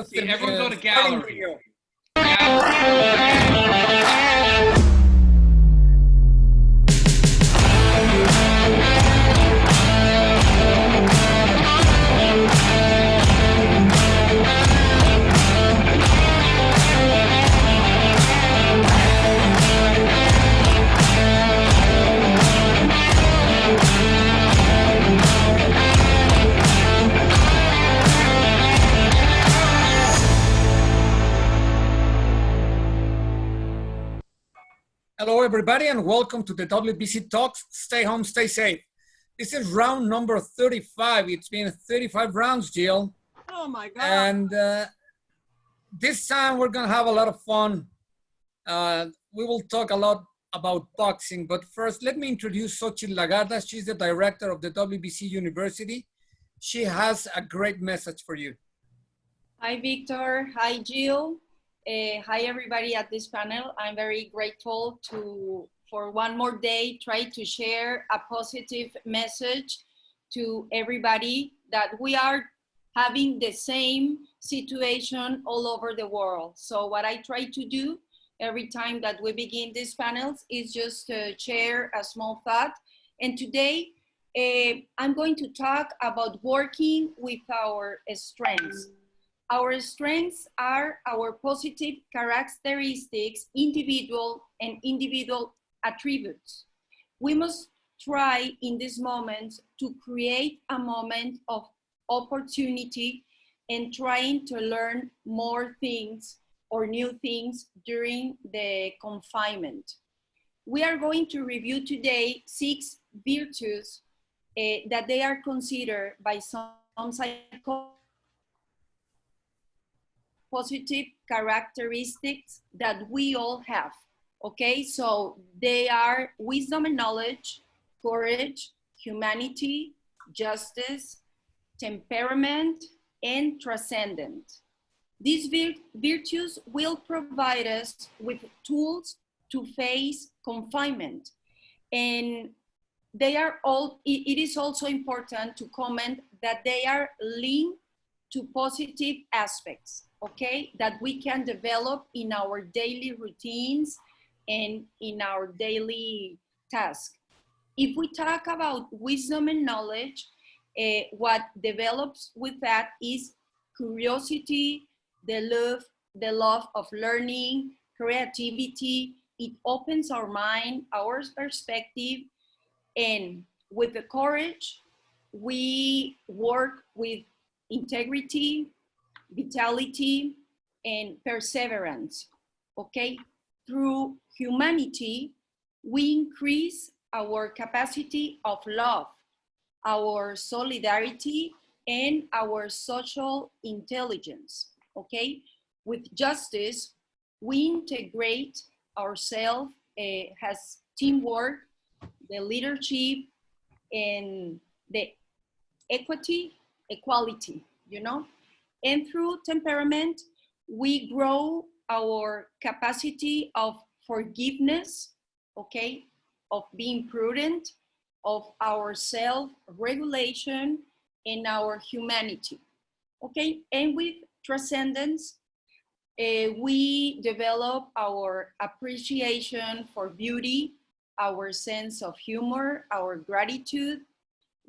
See, everyone go to starting gallery. video. Hello, everybody, and welcome to the WBC Talks. Stay home, stay safe. This is round number 35. It's been 35 rounds, Jill. Oh my God. And this time we're going to have a lot of fun. We will talk a lot about boxing, but first, let me introduce 𝗧𝗔𝗟𝗡𝗗 𝗪𝗓𝗪. She's the director of the WBC University. She has a great message for you. Hi, Victor. Hi, Jill. Hi, everybody at this panel. I'm very grateful for one more day, try to share a positive message to everybody that we are having the same situation all over the world. So what I try to do every time that we begin these panels is just share a small thought. And today, I'm going to talk about working with our strengths. Our strengths are our positive characteristics, individual attributes. We must try in this moment to create a moment of opportunity and trying to learn more things or new things during the confinement. We are going to review today 6 virtues that they are considered by some psychologists positive characteristics that we all have, okay? So they are wisdom and knowledge, courage, humanity, justice, temperament, and transcendence. These virtues will provide us with tools to face confinement. And they are all, it is also important to comment that they are linked to positive aspects, okay, that we can develop in our daily routines and in our daily tasks. If we talk about wisdom and knowledge, what develops with that is curiosity, the love of learning, creativity. It opens our mind, our perspective, and with the courage, we work with integrity, vitality, and perseverance, okay? Through humanity, we increase our capacity of love, our solidarity, and our social intelligence, okay? With justice, we integrate ourselves as teamwork, the leadership, and the equality, you know? And through temperament, we grow our capacity of forgiveness, okay, of being prudent, of our self-regulation, and our humanity, okay? And with transcendence, we develop our appreciation for beauty, our sense of humor, our gratitude.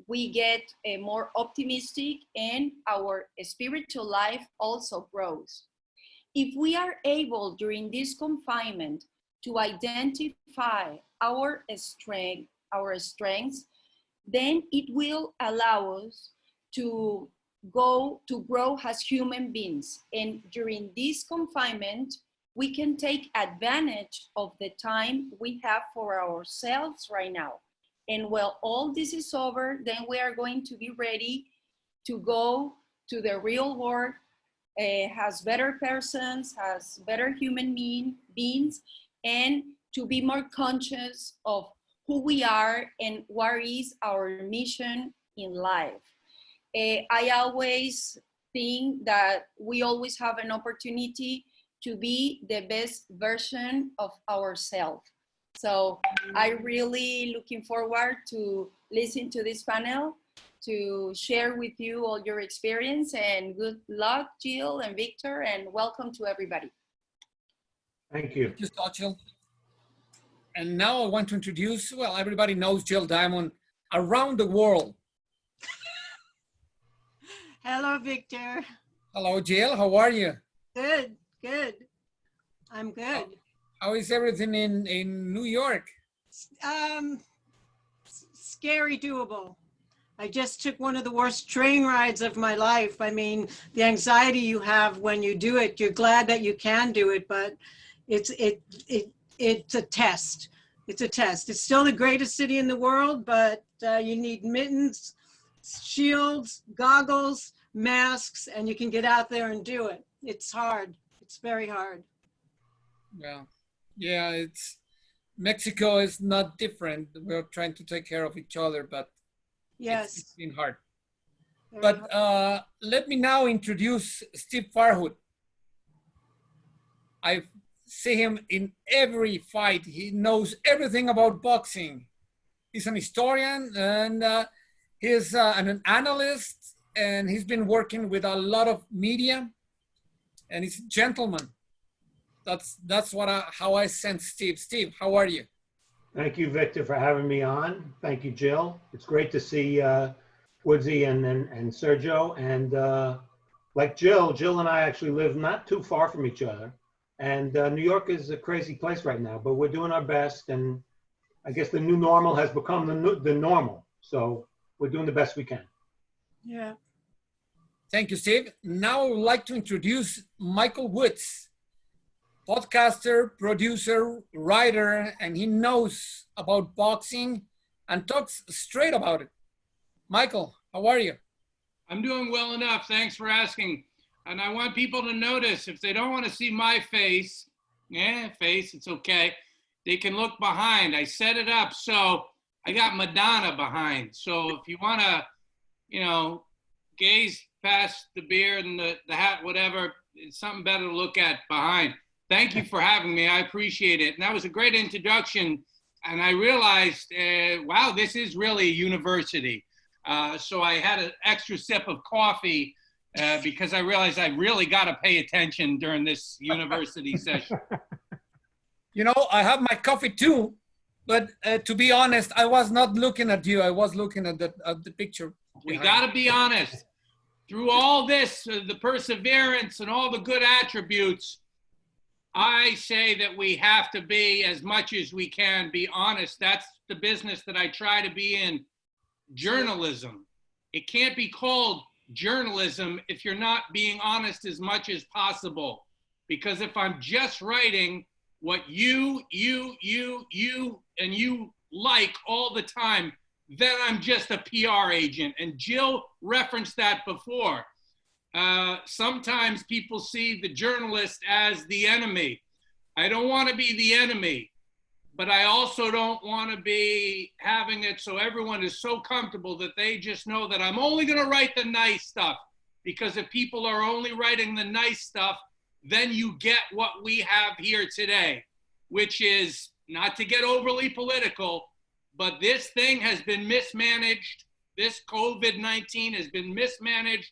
We get more optimistic and our spiritual life also grows. If we are able during this confinement to identify our strengths, then it will allow us to grow as human beings. And during this confinement, we can take advantage of the time we have for ourselves right now. And when all this is over, then we are going to be ready to go to the real world as better persons, as better human beings, and to be more conscious of who we are and what is our mission in life. I always think that we always have an opportunity to be the best version of ourselves. So I really looking forward to listen to this panel to share with you all your experience, and good luck, Jill and Victor, and welcome to everybody. Thank you. Thank you, 𝗪𝗓. And now I want to introduce, well, everybody knows Jill Diamond around the world. Hello, Victor. Hello, Jill. How are you? Good, good. I'm good. How is everything in New York? Scary doable. I just took one of the worst train rides of my life. I mean, the anxiety you have when you do it, you're glad that you can do it, but it's a test. It's a test. It's still the greatest city in the world, but you need mittens, shields, goggles, masks, and you can get out there and do it. It's hard. It's very hard. Yeah, Mexico is not different. We're trying to take care of each other, but yes, it's been hard. Very But hard. let me now introduce Steve Farhood. I see him in every fight. He knows everything about boxing. He's an historian, and he's an analyst, and he's been working with a lot of media, and he's a gentleman. That's how I sense Steve. Steve, how are you? Thank you, Victor, for having me on. Thank you, Jill. It's great to see Woodsy and Sergio. And like Jill and I actually live not too far from each other. And New York is a crazy place right now, but we're doing our best. And I guess the new normal has become the normal. So we're doing the best we can. Yeah. Thank you, Steve. Now I would like to introduce Michael Woods, podcaster, producer, writer, and he knows about boxing and talks straight about it. Michael, how are you? I'm doing well enough. Thanks for asking. And I want people to notice, if they don't want to see my face, it's okay. They can look behind. I set it up so I got Madonna behind. So if you want to, gaze past the beard and the hat, whatever, it's something better to look at behind. Thank you for having me. I appreciate it. And that was a great introduction. And I realized, wow, this is really a university. So I had an extra sip of coffee because I realized I really got to pay attention during this university session. I have my coffee too, but to be honest, I was not looking at you. I was looking at the picture. We got to be honest. Through all this, the perseverance and all the good attributes, I say that we have to be, as much as we can, be honest. That's the business that I try to be in. Journalism. It can't be called journalism if you're not being honest as much as possible. Because if I'm just writing what you like all the time, then I'm just a PR agent. And Jill referenced that before. Sometimes people see the journalist as the enemy. I don't want to be the enemy, but I also don't want to be having it so everyone is so comfortable that they just know that I'm only going to write the nice stuff. Because if people are only writing the nice stuff, then you get what we have here today, which is, not to get overly political, but this thing has been mismanaged. This COVID-19 has been mismanaged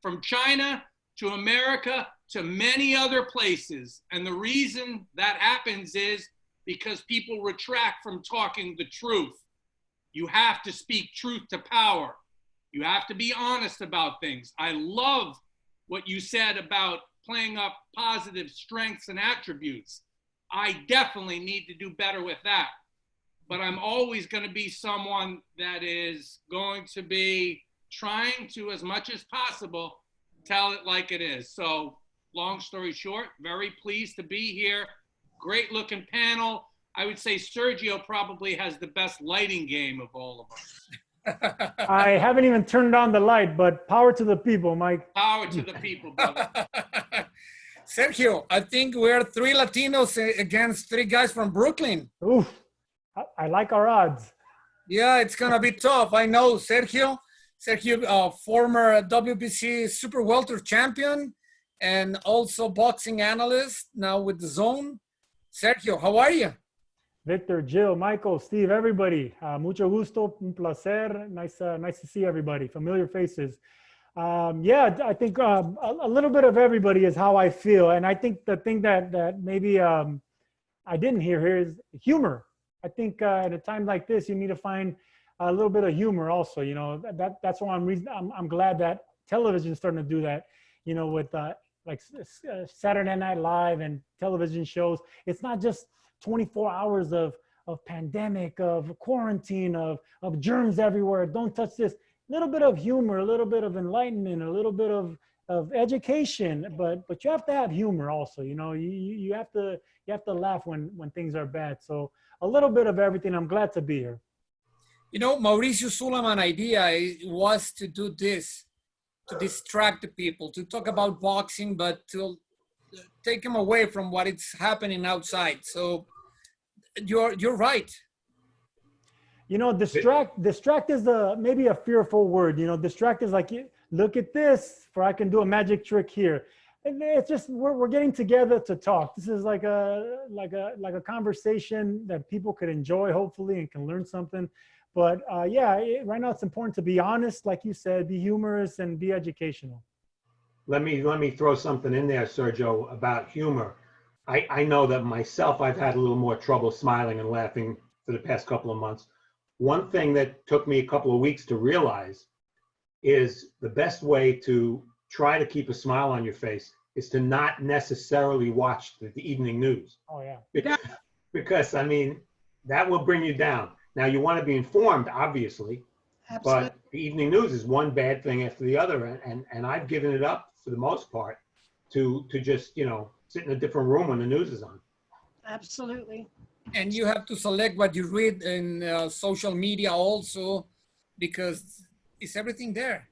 from China to America to many other places. And the reason that happens is because people retract from talking the truth. You have to speak truth to power. You have to be honest about things. I love what you said about playing up positive strengths and attributes. I definitely need to do better with that. But I'm always going to be someone that is going to be trying to, as much as possible, tell it like it is. So long story short, very pleased to be here. Great looking panel. I would say Sergio probably has the best lighting game of all of us. I haven't even turned on the light, but power to the people, Mike. Power to the people, brother. Sergio, I think we're 3 Latinos against 3 guys from Brooklyn. Oof, I like our odds. Yeah, it's going to be tough. I know Sergio, former WBC super welter champion and also boxing analyst now with the Zone. Sergio, how are you? Victor, Jill, Michael, Steve, everybody. Mucho gusto, un placer. Nice to see everybody. Familiar faces. Yeah, I think a little bit of everybody is how I feel. And I think the thing that maybe I didn't hear here is humor. I think at a time like this, you need to find a little bit of humor also. You know, that's why I'm glad that television is starting to do that, you know, with like Saturday Night Live and television shows. It's not just 24 hours of pandemic, of quarantine, of germs everywhere. Don't touch this. A little bit of humor, a little bit of enlightenment, a little bit of education, but you have to have humor also. You know, you have to laugh when things are bad. So a little bit of everything. I'm glad to be here. You know, Mauricio Sulaimán idea was to do this, to distract the people, to talk about boxing, but to take them away from what is happening outside. So you're right. You know, distract is maybe a fearful word. You know, distract is like, look at this, for I can do a magic trick here. And it's just, we're getting together to talk. This is like a conversation that people could enjoy, hopefully, and can learn something. But yeah, right now it's important to be honest, like you said, be humorous and be educational. Let me throw something in there, Sergio, about humor. I know that myself, I've had a little more trouble smiling and laughing for the past couple of months. One thing that took me a couple of weeks to realize is the best way to try to keep a smile on your face is to not necessarily watch the evening news. Oh, yeah. Because, I mean, that will bring you down. Now, you want to be informed, obviously, Absolutely. but the evening news is one bad thing after the other. And I've given it up for the most part to just, you know, sit in a different room when the news is on. Absolutely. And you have to select what you read in social media also, because it's everything there.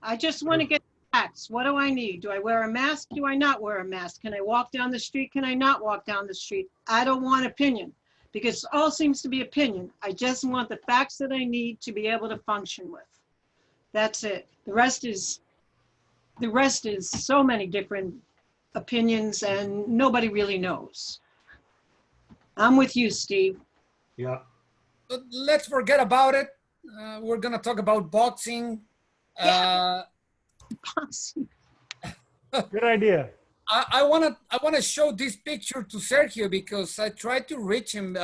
I just want to get facts. What do I need? Do I wear a mask? Do I not wear a mask? Can I walk down the street? Can I not walk down the street? I don't want opinion, because it all seems to be opinion. I just want the facts that I need to be able to function with. That's it. The rest is so many different opinions, and nobody really knows. I'm with you, Steve. Yeah. But let's forget about it. We're gonna talk about boxing. Good idea. I wanna show this picture to Sergio, because I tried to reach him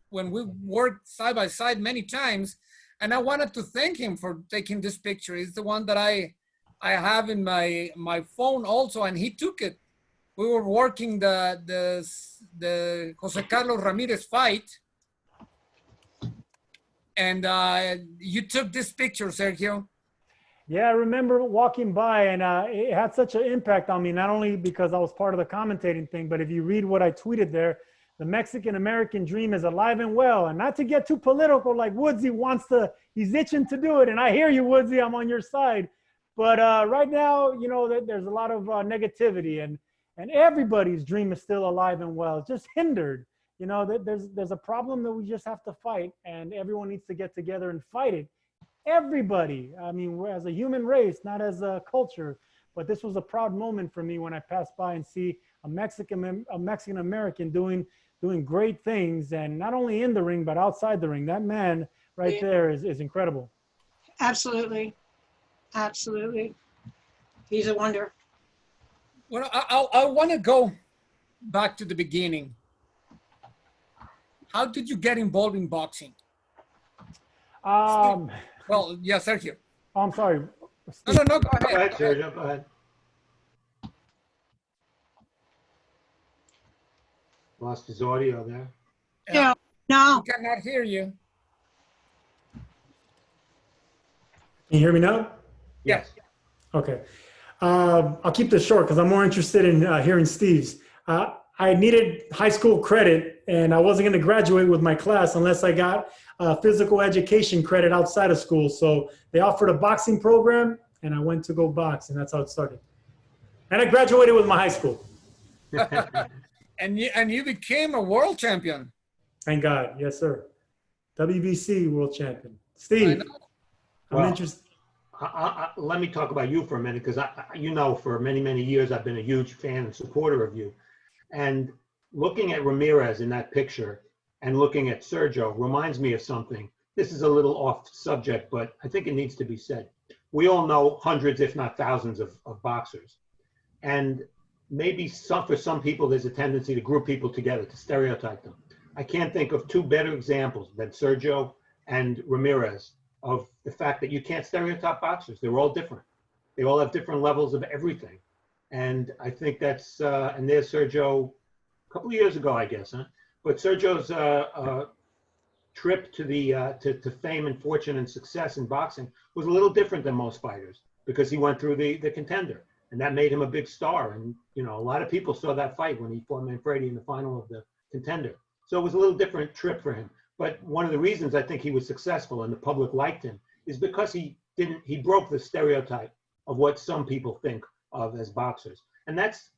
when we worked side by side many times, and I wanted to thank him for taking this picture. It's the one that I have in my phone also, and he took it. We were working the Jose Carlos Ramirez fight, and you took this picture, Sergio. Yeah, I remember walking by, and it had such an impact on me, not only because I was part of the commentating thing, but if you read what I tweeted there, the Mexican-American dream is alive and well. And not to get too political, like Woodsy he's itching to do it. And I hear you, Woodsy, I'm on your side. But right now, you know, there's a lot of negativity, and everybody's dream is still alive and well. It's just hindered. You know, there's a problem that we just have to fight, and everyone needs to get together and fight it. Everybody. I mean, we're as a human race, not as a culture. But this was a proud moment for me when I passed by and see a Mexican American doing great things, and not only in the ring but outside the ring. That man right there is incredible. Absolutely. Absolutely. He's a wonder. Well, I want to go back to the beginning. How did you get involved in boxing? Well, yeah, Sergio. Oh, I'm sorry. No, go Go ahead, ahead. Sergio, go ahead. Lost his audio there. Yeah. No. We cannot hear you. Can you hear me now? Yes. Okay. I'll keep this short because I'm more interested in hearing Steve's. I needed high school credit, and I wasn't going to graduate with my class unless I got physical education credit outside of school. So they offered a boxing program, and I went to go box, and that's how it started. And I graduated with my high school. And you became a world champion. Thank God. Yes, sir. WBC world champion. Steve, I'm interested. Let me talk about you for a minute, because you know, for many, many years, I've been a huge fan and supporter of you. And looking at Ramirez in that picture, and looking at Sergio reminds me of something. This is a little off subject, but I think it needs to be said. We all know hundreds, if not thousands, of boxers. And maybe for some people, there's a tendency to group people together, to stereotype them. I can't think of two better examples than Sergio and Ramirez of the fact that you can't stereotype boxers. They're all different. They all have different levels of everything. And I think that's, and there's Sergio a couple of years ago, I guess, huh? But Sergio's trip to to fame and fortune and success in boxing was a little different than most fighters because he went through the Contender, and that made him a big star. And, you know, a lot of people saw that fight when he fought Manfredi in the final of the Contender. So it was a little different trip for him. But one of the reasons I think he was successful and the public liked him is because he broke the stereotype of what some people think of as boxers. And that's,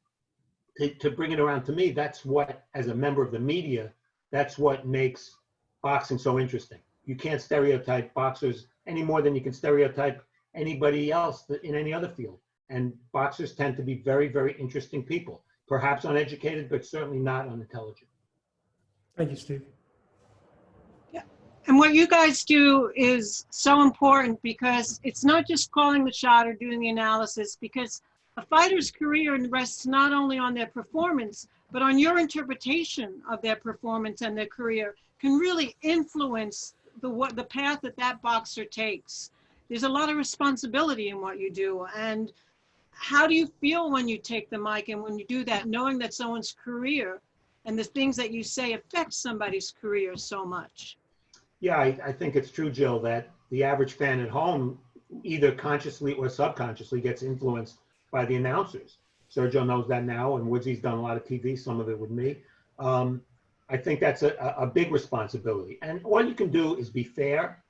to bring it around to me, that's what, as a member of the media, that's what makes boxing so interesting. You can't stereotype boxers any more than you can stereotype anybody else in any other field. And boxers tend to be very, very interesting people, perhaps uneducated, but certainly not unintelligent. Thank you, Steve. Yeah. And what you guys do is so important because it's not just calling the shot or doing the analysis, because a fighter's career rests not only on their performance, but on your interpretation of their performance and their career can really influence the path that boxer takes. There's a lot of responsibility in what you do. And how do you feel when you take the mic and when you do that, knowing that someone's career and the things that you say affect somebody's career so much? Yeah, I think it's true, Jill, that the average fan at home either consciously or subconsciously gets influenced by the announcers. Sergio knows that now, and Woodsy's done a lot of TV, some of it with me. I think that's a big responsibility. And all you can do is be fair.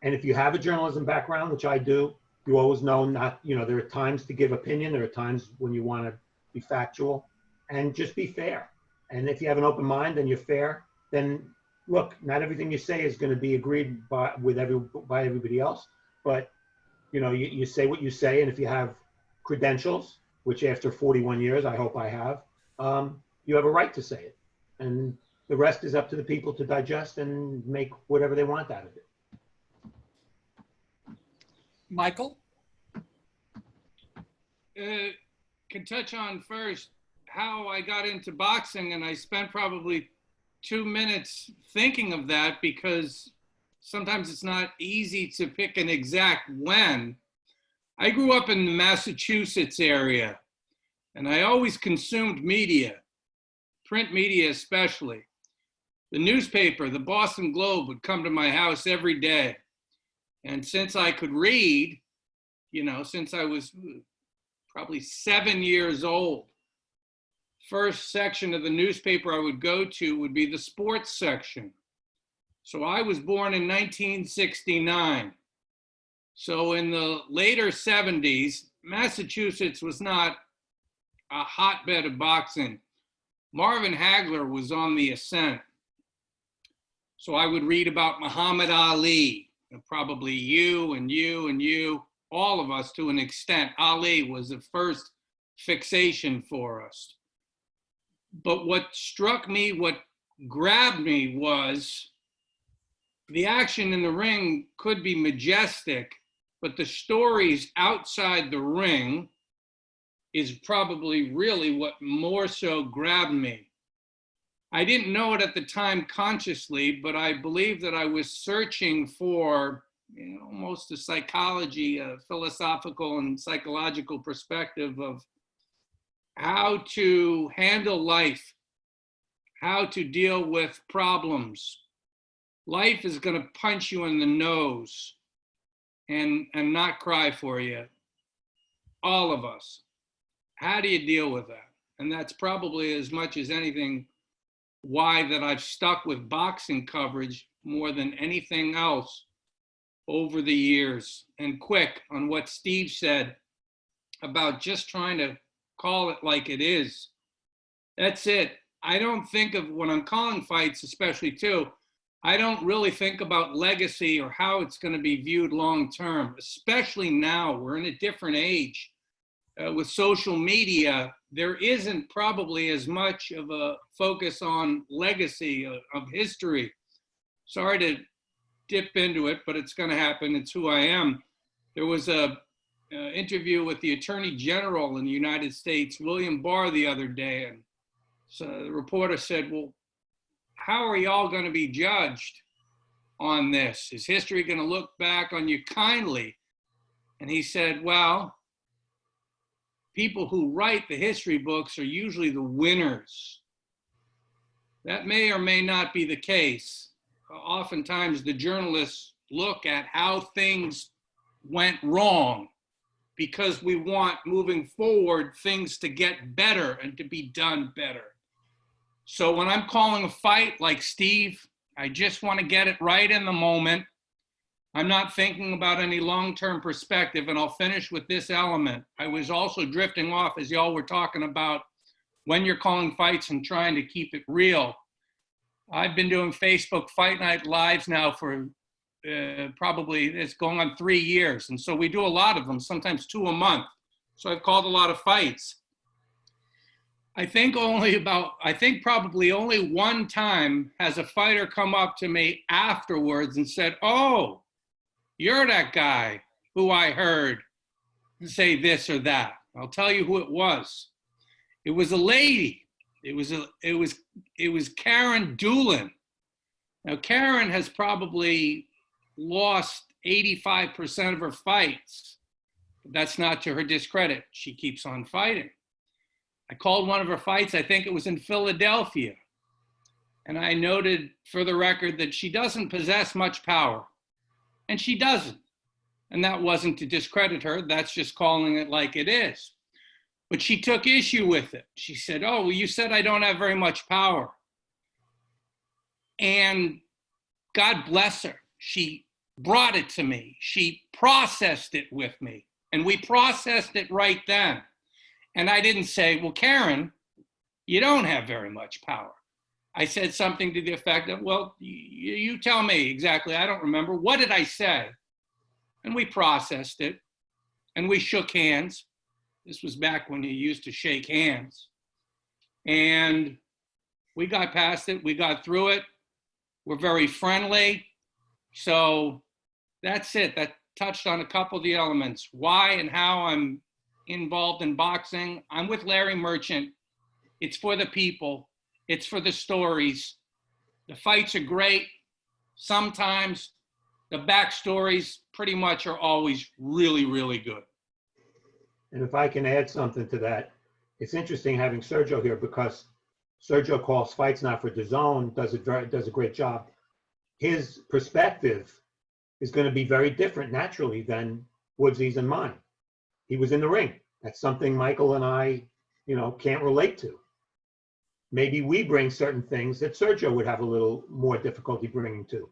And if you have a journalism background, which I do, you always know there are times to give opinion, there are times when you want to be factual, and just be fair. And if you have an open mind and you're fair, then look, not everything you say is going to be agreed by everybody else, but you say what you say, and if you have credentials, which after 41 years, I hope I have, you have a right to say it. And the rest is up to the people to digest and make whatever they want out of it. Michael? Can touch on first how I got into boxing, and I spent probably 2 minutes thinking of that because sometimes it's not easy to pick an exact when. I grew up in the Massachusetts area, and I always consumed media, print media especially. The newspaper, the Boston Globe, would come to my house every day. And since I could read, since I was probably 7 years old, first section of the newspaper I would go to would be the sports section. So I was born in 1969. So in the later 70s, Massachusetts was not a hotbed of boxing. Marvin Hagler was on the ascent. So I would read about Muhammad Ali, and probably you and you and you, all of us to an extent. Ali was the first fixation for us. But what struck me, what grabbed me was the action in the ring could be majestic, but the stories outside the ring is probably really what more so grabbed me. I didn't know it at the time consciously, but I believe that I was searching for almost a psychology, a philosophical and psychological perspective of how to handle life, how to deal with problems. Life is going to punch you in the nose and not cry for you. All of us. How do you deal with that? And that's probably as much as anything why that I've stuck with boxing coverage more than anything else over the years. And quick on what Steve said about just trying to call it like it is. That's it. I don't think of, when I'm calling fights especially too, I don't really think about legacy or how it's going to be viewed long term, especially now. We're in a different age. with social media, there isn't probably as much of a focus on legacy of history. Sorry to dip into it, but it's going to happen. It's who I am. There was a interview with the Attorney General in the United States, William Barr, the other day, and so the reporter said, well, how are y'all going to be judged on this? Is history going to look back on you kindly? And he said, well, people who write the history books are usually the winners. That may or may not be the case. Oftentimes the journalists look at how things went wrong because we want, moving forward, things to get better and to be done better. So when I'm calling a fight like Steve, I just want to get it right in the moment. I'm not thinking about any long-term perspective, and I'll finish with this element. I was also drifting off as y'all were talking about when you're calling fights and trying to keep it real. I've been doing Facebook Fight Night Lives now for probably, it's going on 3 years. And so we do a lot of them, sometimes 2 a month. So I've called a lot of fights. I think probably only one time has a fighter come up to me afterwards and said, oh, you're that guy who I heard say this or that. I'll tell you who it was. It was a lady. It was Karen Doolin. Now, Karen has probably lost 85% of her fights. But that's not to her discredit. She keeps on fighting. I called one of her fights, I think it was in Philadelphia. And I noted for the record that she doesn't possess much power. And she doesn't. And that wasn't to discredit her. That's just calling it like it is. But she took issue with it. She said, oh, well, you said I don't have very much power. And God bless her. She brought it to me. She processed it with me. And we processed it right then. And I didn't say, well, Karen, you don't have very much power. I said something to the effect of, well, you tell me exactly. I don't remember. What did I say? And we processed it. And we shook hands. This was back when you used to shake hands. And we got past it. We got through it. We're very friendly. So that's it. That touched on a couple of the elements. Why and how I'm involved in boxing. I'm with Larry Merchant. It's for the people. It's for the stories. The fights are great. Sometimes the backstories pretty much are always really, really good. And if I can add something to that, it's interesting having Sergio here because Sergio calls fights not for DAZN, does a great job. His perspective is going to be very different naturally than Woodsy's and mine. He was in the ring. That's something Michael and I, can't relate to. Maybe we bring certain things that Sergio would have a little more difficulty bringing to.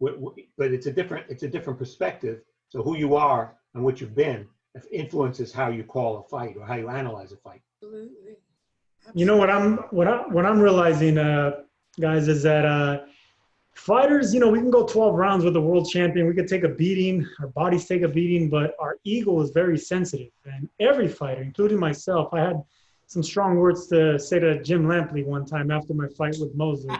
But it's a different perspective. So who you are and what you've been influences how you call a fight or how you analyze a fight. Absolutely. You know what I'm realizing, guys, is that fighters, we can go 12 rounds with the world champion. We could take a beating, our bodies take a beating, but our ego is very sensitive. And every fighter, including myself, I had some strong words to say to Jim Lampley one time after my fight with Mosley.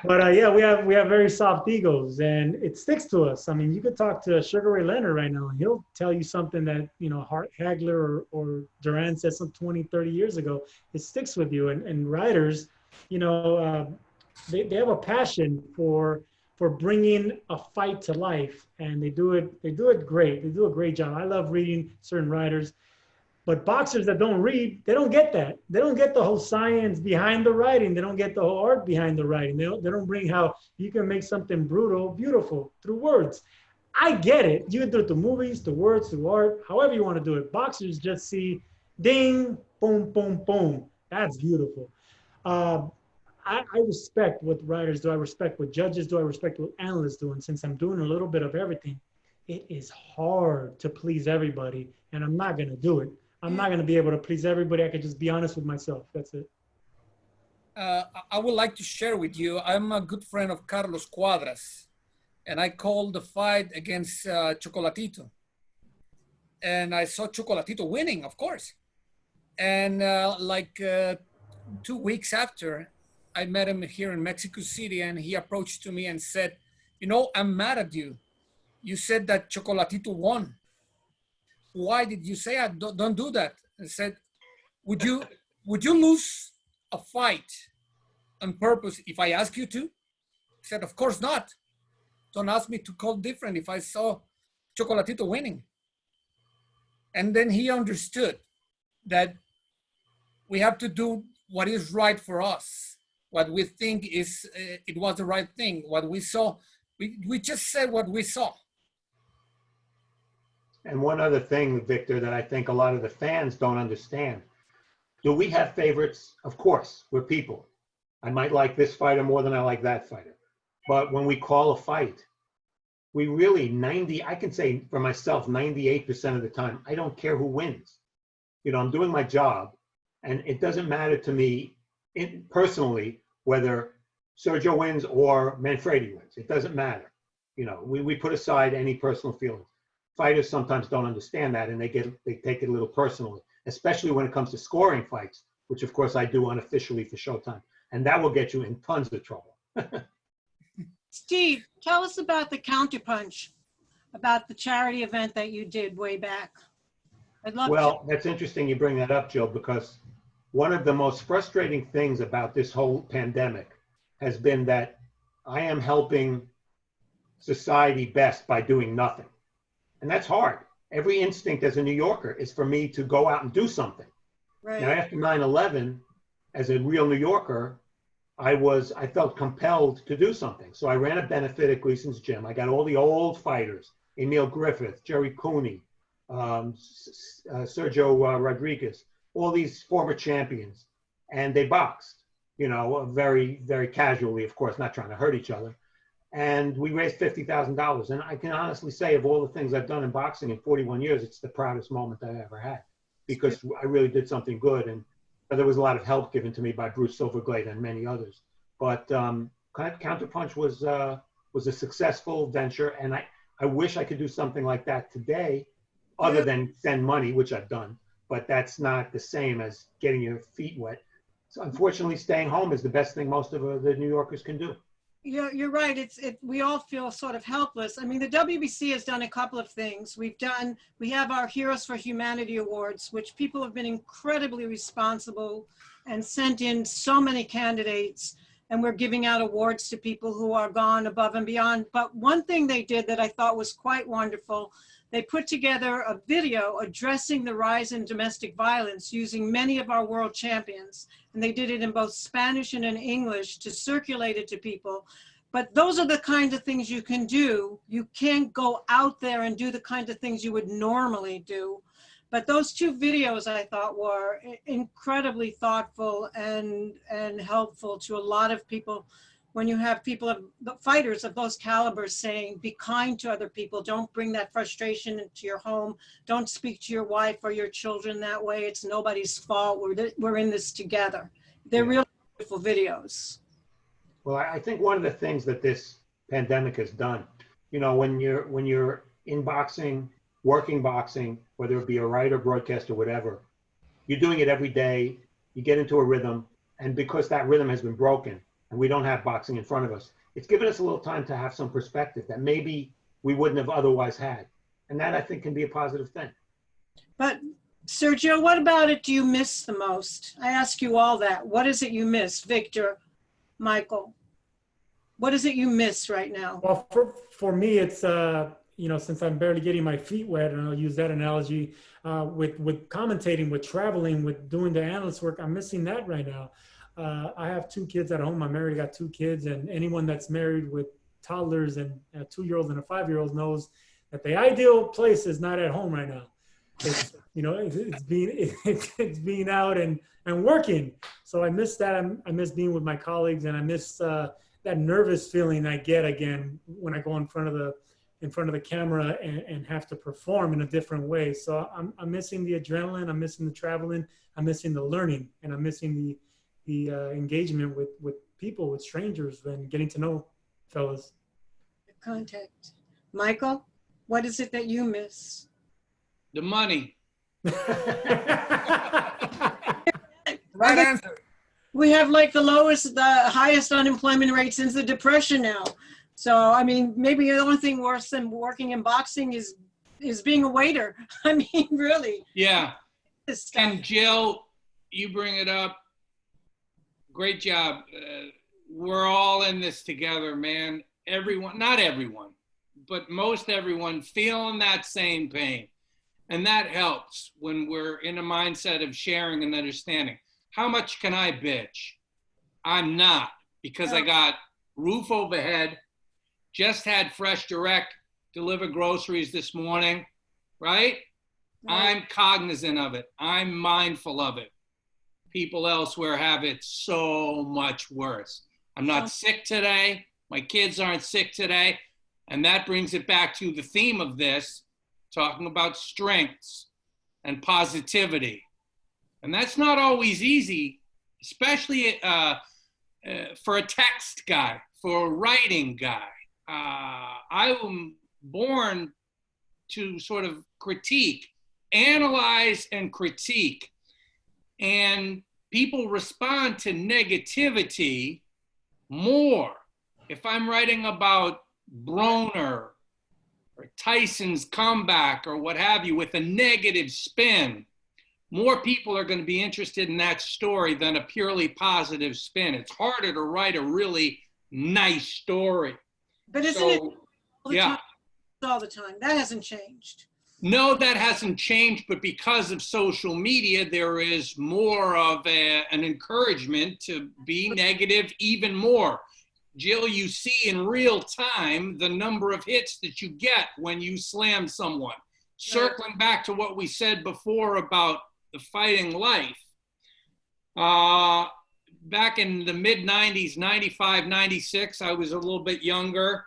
But yeah, we have very soft egos, and it sticks to us. I mean, you could talk to Sugar Ray Leonard right now, and he'll tell you something that, Hart Hagler or Duran said some 20, 30 years ago. It sticks with you. And writers, they have a passion for bringing a fight to life, and they do it great. They do a great job. I love reading certain writers. But boxers that don't read, they don't get that. They don't get the whole science behind the writing. They don't get the whole art behind the writing. They don't bring how you can make something brutal beautiful through words. I get it. You can do it through movies, through words, through art, however you want to do it. Boxers just see ding, boom, boom, boom. That's beautiful. I respect what writers do. I respect what judges do. I respect what analysts do. And since I'm doing a little bit of everything, it is hard to please everybody. And I'm not going to do it. I'm not going to be able to please everybody. I can just be honest with myself. That's it. I would like to share with you, I'm a good friend of Carlos Cuadras, and I called the fight against Chocolatito. and I saw Chocolatito winning, of course. And 2 weeks after, I met him here in Mexico City, and he approached to me and said, you know, I'm mad at you. You said that Chocolatito won. Why did you say that? Don't do that. I said, would you lose a fight on purpose if I ask you to? He said, of course not. Don't ask me to call different if I saw Chocolatito winning. And then he understood that we have to do what is right for us, what we think is it was the right thing, what we saw. We just said what we saw. And one other thing, Victor, that I think a lot of the fans don't understand. Do we have favorites? Of course, we're people. I might like this fighter more than I like that fighter. But when we call a fight, we really I can say for myself, 98% of the time, I don't care who wins. You know, I'm doing my job, and it doesn't matter to me personally whether Sergio wins or Manfredi wins. It doesn't matter. You know, we put aside any personal feelings. Fighters sometimes don't understand that, and they take it a little personally, especially when it comes to scoring fights, which of course I do unofficially for Showtime, and that will get you in tons of trouble. Steve, tell us about the Counterpunch, about the charity event that you did way back. I'd love Well, that's interesting you bring that up, Jill, because one of the most frustrating things about this whole pandemic has been that I am helping society best by doing nothing. And that's hard. Every instinct as a New Yorker is for me to go out and do something. Right. Now, after 9/11, as a real New Yorker, I felt compelled to do something. So I ran a benefit at Gleason's Gym. I got all the old fighters, Emil Griffith, Jerry Cooney, Sergio Rodriguez, all these former champions. And they boxed, you know, very, very casually, of course, not trying to hurt each other. And we raised $50,000. And I can honestly say, of all the things I've done in boxing in 41 years, it's the proudest moment I ever had, because I really did something good. And there was a lot of help given to me by Bruce Silverglade and many others. But Counterpunch was a successful venture. And I wish I could do something like that today, other than send money, which I've done. But that's not the same as getting your feet wet. So unfortunately, staying home is the best thing most of the New Yorkers can do. You're right. We all feel sort of helpless. I mean, the WBC has done a couple of things. We have our Heroes for Humanity Awards, which people have been incredibly responsible and sent in so many candidates. And we're giving out awards to people who are gone above and beyond. But one thing they did that I thought was quite wonderful, they put together a video addressing the rise in domestic violence using many of our world champions. And they did it in both Spanish and in English to circulate it to people. But those are the kinds of things you can do. You can't go out there and do the kinds of things you would normally do. But those two videos I thought were incredibly thoughtful and helpful to a lot of people. When you have people, fighters of those calibers saying, be kind to other people, don't bring that frustration into your home, don't speak to your wife or your children that way, it's nobody's fault, we're in this together. They're really beautiful videos. Well, I think one of the things that this pandemic has done, you know, when you're in boxing, working boxing, whether it be a writer, broadcaster, whatever, you're doing it every day, you get into a rhythm, and because that rhythm has been broken, and we don't have boxing in front of us, it's given us a little time to have some perspective that maybe we wouldn't have otherwise had. And that, I think, can be a positive thing. But Sergio, what about it do you miss the most? I ask you all that. What is it you miss? Victor, Michael, what is it you miss right now? Well, for me, it's, you know, since I'm barely getting my feet wet, and I'll use that analogy, with commentating, with traveling, with doing the analyst work, I'm missing that right now. I have 2 kids at home. I'm married, got 2 kids, and anyone that's married with toddlers and a 2-year-old and a 5-year-old knows that the ideal place is not at home right now. It's, you know, it's being out and working. So I miss that. I miss being with my colleagues, and I miss that nervous feeling I get again when I go in front of the camera and have to perform in a different way. So I'm missing the adrenaline. I'm missing the traveling. I'm missing the learning, and I'm missing the engagement with people, with strangers, and getting to know fellas. Contact. Michael, what is it that you miss? The money. Right answer. We have like the highest unemployment rate since the Depression now. So, I mean, maybe the only thing worse than working in boxing is being a waiter. I mean, really. Yeah. This stuff. And Jill, you bring it up. Great job. We're all in this together, man. Everyone, not everyone, but most everyone feeling that same pain. And that helps when we're in a mindset of sharing and understanding. How much can I bitch? I'm not, because I got roof overhead, just had Fresh Direct deliver groceries this morning, right? I'm cognizant of it. I'm mindful of it. People elsewhere have it so much worse. I'm not sick today. My kids aren't sick today. And that brings it back to the theme of this, talking about strengths and positivity. And that's not always easy, especially for a text guy, for a writing guy. I am born to sort of critique, analyze and critique. And people respond to negativity more. If I'm writing about Broner or Tyson's comeback or what have you with a negative spin, more people are going to be interested in that story than a purely positive spin. It's harder to write a really nice story. But isn't it all the time? That hasn't changed. No, that hasn't changed, but because of social media, there is more of an encouragement to be negative even more. Jill, you see in real time the number of hits that you get when you slam someone. Circling back to what we said before about the fighting life, back in the mid-90s, 95, 96, I was a little bit younger.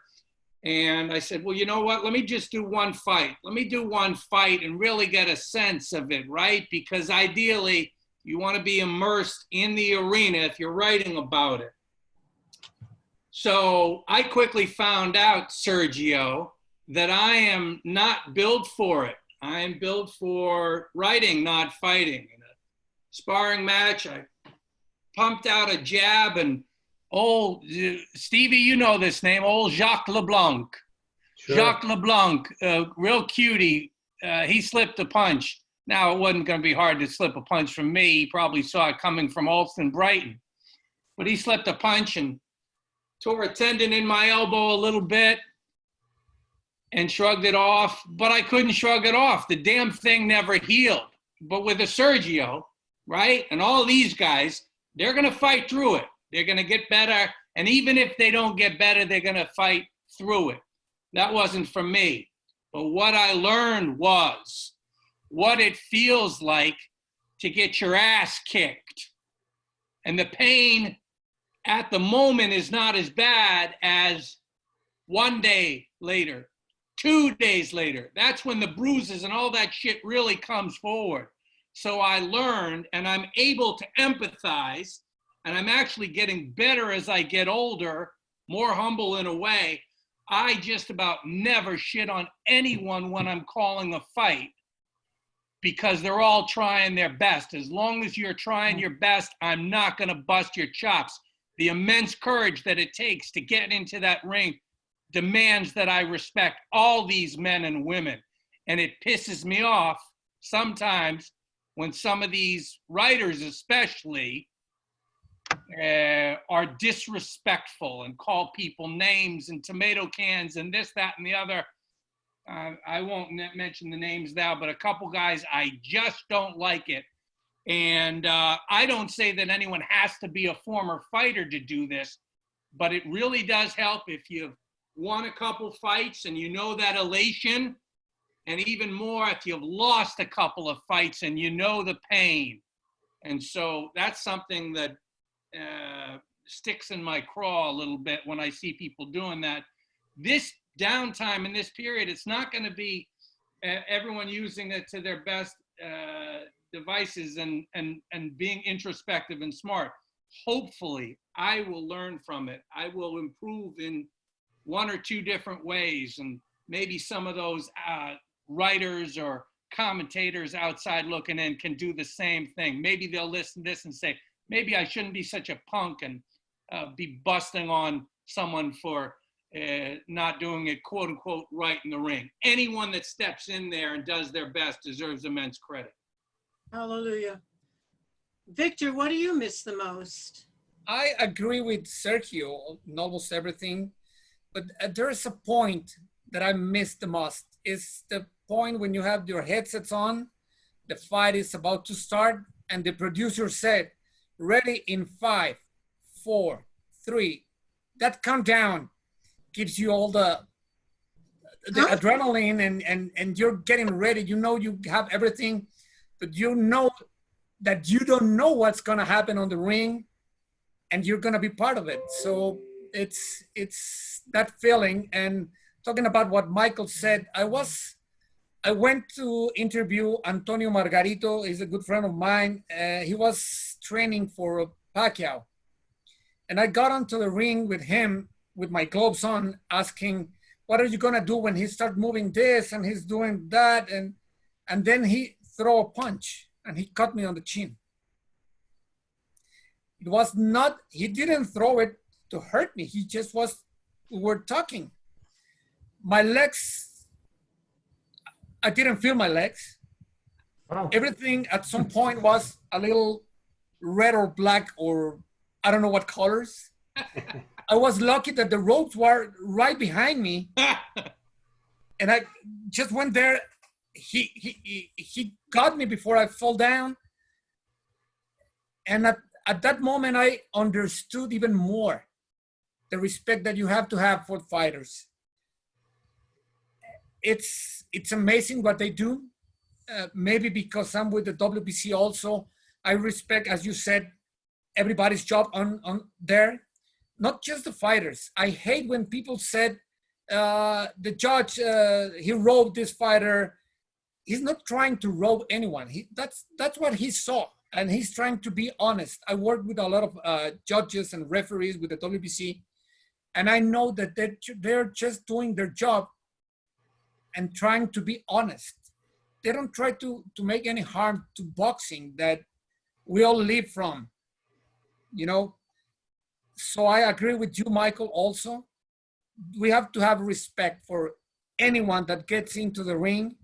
And I said, well, you know what? Let me just do one fight. Let me do one fight and really get a sense of it, right? Because ideally, you want to be immersed in the arena if you're writing about it. So I quickly found out, Sergio, that I am not built for it. I am built for writing, not fighting. In a sparring match, I pumped out a jab and old Stevie, you know this name, old Jacques LeBlanc. Sure. Jacques LeBlanc, real cutie. He slipped a punch. Now, it wasn't going to be hard to slip a punch from me. He probably saw it coming from Alston Brighton. But he slipped a punch and tore a tendon in my elbow a little bit and shrugged it off. But I couldn't shrug it off. The damn thing never healed. But with a Sergio, right, and all these guys, they're going to fight through it. They're going to get better. And even if they don't get better, they're going to fight through it. That wasn't for me. But what I learned was what it feels like to get your ass kicked. And the pain at the moment is not as bad as 1 day later, 2 days later. That's when the bruises and all that shit really comes forward. So I learned, and I'm able to empathize, and I'm actually getting better as I get older, more humble in a way. I just about never shit on anyone when I'm calling a fight because they're all trying their best. As long as you're trying your best, I'm not going to bust your chops. The immense courage that it takes to get into that ring demands that I respect all these men and women. And it pisses me off sometimes when some of these writers especially are disrespectful and call people names and tomato cans and this, that, and the other. I won't mention the names now, but a couple guys, I just don't like it. And I don't say that anyone has to be a former fighter to do this, but it really does help if you've won a couple fights and you know that elation, and even more if you've lost a couple of fights and you know the pain. And so that's something that sticks in my craw a little bit when I see people doing that. This downtime in this period, it's not going to be everyone using it to their best devices and being introspective and smart. Hopefully, I will learn from it. I will improve in one or two different ways, and maybe some of those writers or commentators outside looking in can do the same thing. Maybe they'll listen to this and say, maybe I shouldn't be such a punk and be busting on someone for not doing it, quote unquote, right in the ring. Anyone that steps in there and does their best deserves immense credit. Hallelujah. Victor, what do you miss the most? I agree with Sergio in almost everything, but there is a point that I miss the most. It's the point when you have your headsets on, the fight is about to start, and the producer said, ready in 5, 4, 3. That countdown gives you all the adrenaline and you're getting ready. You know you have everything, but you know that you don't know what's gonna happen on the ring, and you're gonna be part of it. So it's that feeling. And talking about what Michael said, I went to interview Antonio Margarito. He's a good friend of mine. He was training for Pacquiao. And I got onto the ring with him with my gloves on, asking, what are you gonna do when he starts moving this and he's doing that? And then he threw a punch and he cut me on the chin. It was not, he didn't throw it to hurt me. He just was, we were talking. My legs, I didn't feel my legs. Wow. Everything at some point was a little red or black or I don't know what colors. I was lucky that the ropes were right behind me. And I just went there. He got me before I fell down. And at that moment, I understood even more the respect that you have to have for fighters. It's amazing what they do. Maybe because I'm with the WBC also, I respect, as you said, everybody's job on there, not just the fighters. I hate when people said, the judge, he robbed this fighter. He's not trying to rob anyone. That's what he saw. And he's trying to be honest. I work with a lot of judges and referees with the WBC. And I know that they're just doing their job and trying to be honest. They don't try to make any harm to boxing that we all live from, you know? So I agree with you, Michael, also. We have to have respect for anyone that gets into the ring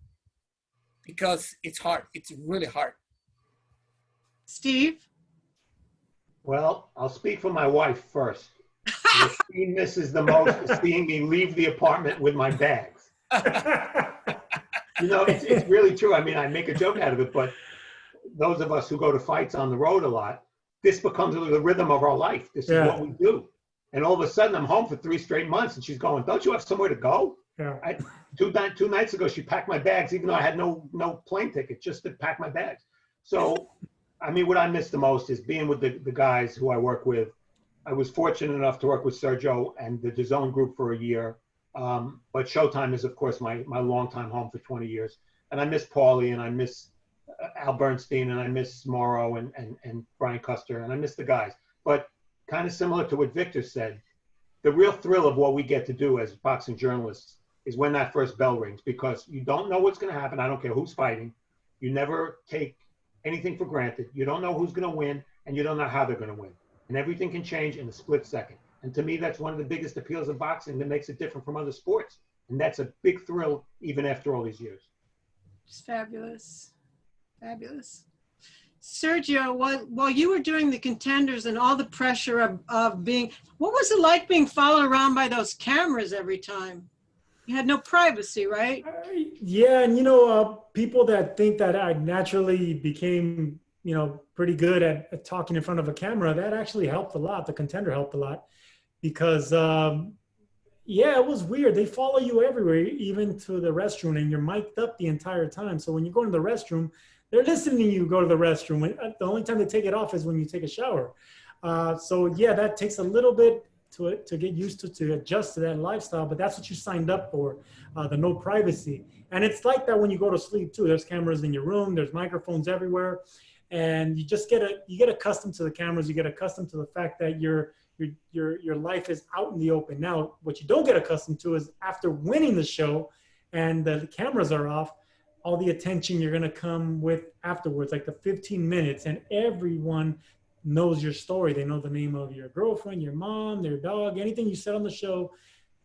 because it's hard. It's really hard. Steve? Well, I'll speak for my wife first. What she misses the most is seeing me leave the apartment with my bags. You know, it's really true. I mean, I make a joke out of it, but those of us who go to fights on the road a lot, this becomes the rhythm of our life. This is what we do. And all of a sudden, I'm home for 3 straight months, and she's going, don't you have somewhere to go? Yeah. Two nights ago, she packed my bags, even though I had no plane ticket, just to pack my bags. So, I mean, what I miss the most is being with the guys who I work with. I was fortunate enough to work with Sergio and the DAZN group for a year. But Showtime is, of course, my longtime home for 20 years. And I miss Paulie, and I miss Al Bernstein, and I miss Morrow and Brian Custer, and I miss the guys. But kind of similar to what Victor said, the real thrill of what we get to do as boxing journalists is when that first bell rings, because you don't know what's going to happen. I don't care who's fighting. You never take anything for granted. You don't know who's going to win, and you don't know how they're going to win. And everything can change in a split second. And to me, that's one of the biggest appeals of boxing that makes it different from other sports. And that's a big thrill, even after all these years. It's fabulous. Fabulous. Sergio, while you were doing the Contenders and all the pressure of being, what was it like being followed around by those cameras every time? You had no privacy, right? Yeah, and you know, people that think that I naturally became, you know, pretty good at talking in front of a camera, that actually helped a lot. The Contender helped a lot because, yeah, it was weird. They follow you everywhere, even to the restroom, and you're mic'd up the entire time. So when you go to the restroom, they're listening to you go to the restroom. The only time they take it off is when you take a shower. So yeah, that takes a little bit to get used to adjust to that lifestyle, but that's what you signed up for, the no privacy. And it's like that when you go to sleep too. There's cameras in your room, there's microphones everywhere, and you just get accustomed to the cameras. You get accustomed to the fact that your life is out in the open. Now, what you don't get accustomed to is after winning the show and the cameras are off, all the attention you're going to come with afterwards, like the 15 minutes, and everyone knows your story. They know the name of your girlfriend, your mom, their dog, anything you said on the show.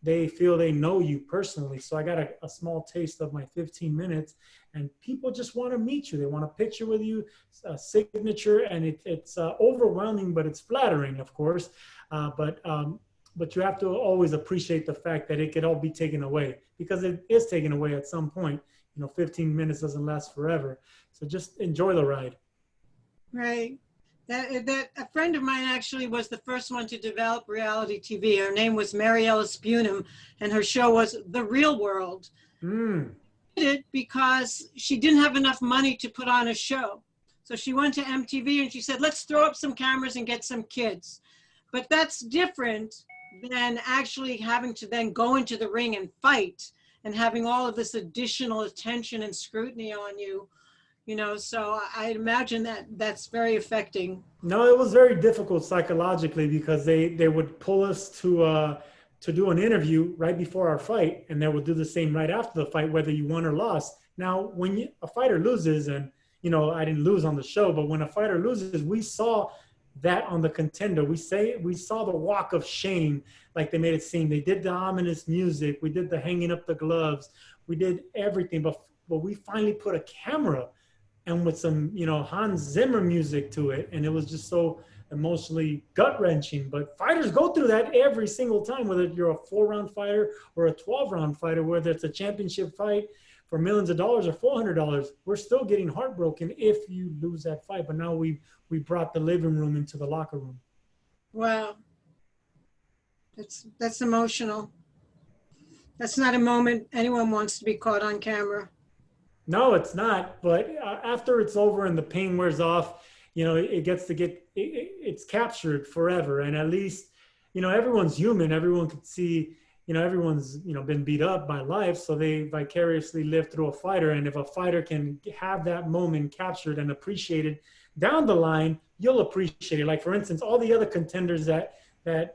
They feel they know you personally. So I got a small taste of my 15 minutes, and people just want to meet you. They want a picture with you, a signature, and it's overwhelming, but it's flattering, of course. But you have to always appreciate the fact that it could all be taken away, because it is taken away at some point. 15 minutes doesn't last forever. So just enjoy the ride. Right. That a friend of mine actually was the first one to develop reality TV. Her name was 𝗪𝗖 𝗧𝗔𝗟𝗞𝗦, and her show was The Real World. She did it because she didn't have enough money to put on a show. So she went to MTV and she said, let's throw up some cameras and get some kids. But that's different than actually having to then go into the ring and fight and having all of this additional attention and scrutiny on you. So I imagine that that's very affecting. No, it was very difficult psychologically, because they would pull us to do an interview right before our fight, and they would do the same right after the fight, whether you won or lost. Now, when a fighter loses, and I didn't lose on the show, but when a fighter loses, we saw that on the contender. We saw the walk of shame, like they made it seem. They did the ominous music. We did the hanging up the gloves. We did everything, but we finally put a camera and with some, Hans Zimmer music to it. And it was just so emotionally gut-wrenching. But fighters go through that every single time, whether you're a 4-round fighter or a 12-round fighter, whether it's a championship fight for millions of dollars or $400. We're still getting heartbroken if you lose that fight. But now we brought the living room into the locker room. Wow. That's emotional. That's not a moment anyone wants to be caught on camera. No, it's not. But after it's over and the pain wears off, it's captured forever. And at least, everyone's human. Everyone could see, everyone's, been beat up by life. So they vicariously live through a fighter. And if a fighter can have that moment captured and appreciated down the line, you'll appreciate it. Like, for instance, all the other contenders that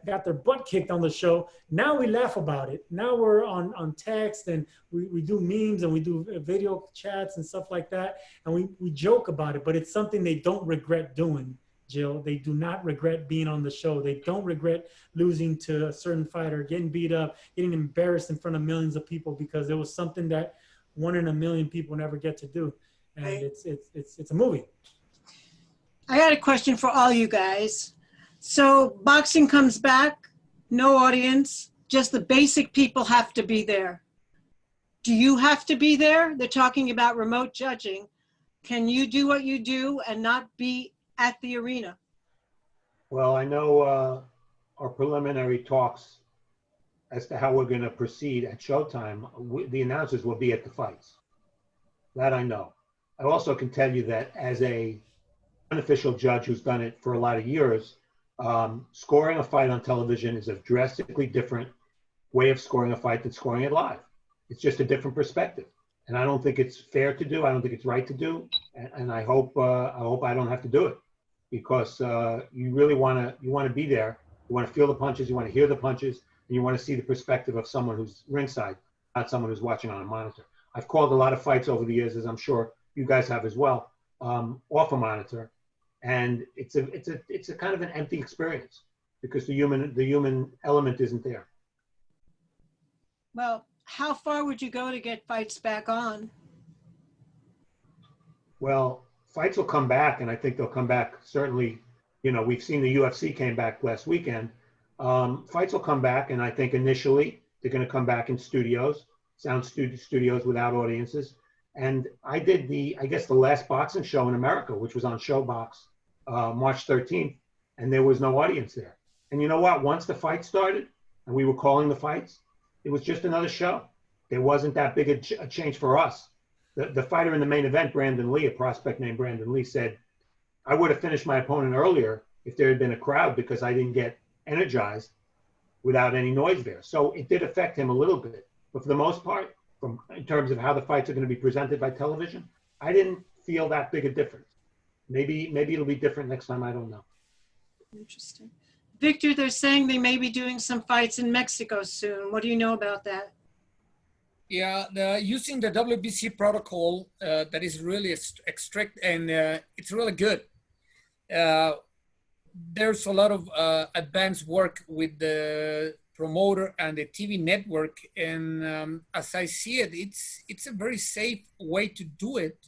got their butt kicked on the show, now we laugh about it. Now we're on text, and we do memes, and we do video chats and stuff like that, and we joke about it, but it's something they don't regret doing, Jill. They do not regret being on the show. They don't regret losing to a certain fighter, getting beat up, getting embarrassed in front of millions of people, because it was something that 1 in a million people never get to do. And it's a movie. I got a question for all you guys. So boxing comes back, no audience, just the basic people have to be there. Do you have to be there? They're talking about remote judging. Can you do what you do and not be at the arena? Well, I know our preliminary talks as to how we're going to proceed at Showtime, the announcers will be at the fights. That I know. I also can tell you that as a unofficial judge who's done it for a lot of years, scoring a fight on television is a drastically different way of scoring a fight than scoring it live. It's just a different perspective, and I don't think it's fair to do. I don't think it's right to do, and I hope I don't have to do it, because you really want to be there. You want to feel the punches, you want to hear the punches, and you want to see the perspective of someone who's ringside, not someone who's watching on a monitor. I've called a lot of fights over the years, as I'm sure you guys have as well, off a monitor. And it's a kind of an empty experience, because the human element isn't there. Well, how far would you go to get fights back on? Well, fights will come back, and I think they'll come back certainly. We've seen the UFC came back last weekend. Fights will come back, and I think initially they're going to come back in studios, sound studios without audiences. And I did the last boxing show in America, which was on Showbox, March 13th, and there was no audience there. And you know what? Once the fight started and we were calling the fights, it was just another show. There wasn't that big a change for us. The fighter in the main event, Brandon Lee, a prospect named Brandon Lee, said, I would have finished my opponent earlier if there had been a crowd, because I didn't get energized without any noise there. So it did affect him a little bit. But for the most part, in terms of how the fights are going to be presented by television, I didn't feel that big a difference. Maybe it'll be different next time. I don't know. Interesting. Victor, they're saying they may be doing some fights in Mexico soon. What do you know about that? Yeah, using the WBC protocol that is really strict and it's really good. There's a lot of advanced work with the promoter and the TV network, and as I see it, it's a very safe way to do it.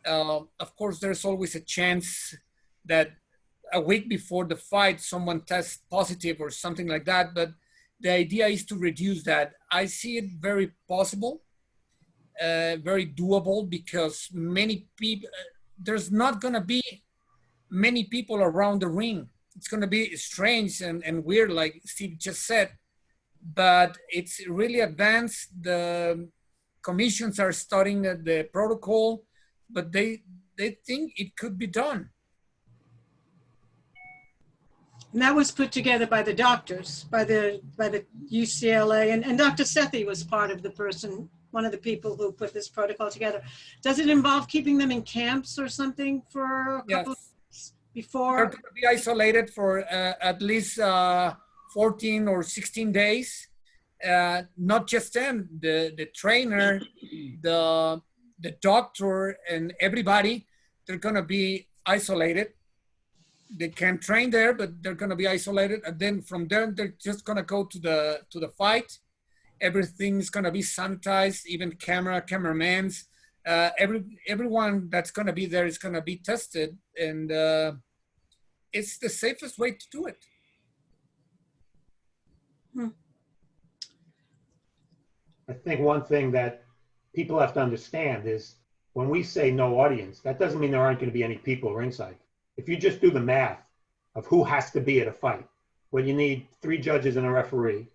Of course, there's always a chance that a week before the fight, someone tests positive or something like that, but the idea is to reduce that. I see it very possible, very doable, because many people, there's not gonna be many people around the ring. It's gonna be strange and weird, like Steve just said, but it's really advanced. The commissions are studying the protocol, but they think it could be done. And that was put together by the doctors, by the UCLA, and Dr. Sethi was part of the person, one of the people who put this protocol together. Does it involve keeping them in camps or something for a couple of weeks before? They're going to be isolated for at least 14 or 16 days. Not just them, the trainer, the doctor, and everybody, they're going to be isolated. They can train there, but they're going to be isolated. And then from there, they're just going to go to the fight. Everything's going to be sanitized, even cameramans. Everyone that's going to be there is going to be tested. And it's the safest way to do it. I think one thing that people have to understand is when we say no audience, that doesn't mean there aren't going to be any people ringside. If you just do the math of who has to be at a fight, well, you need 3 judges and a referee.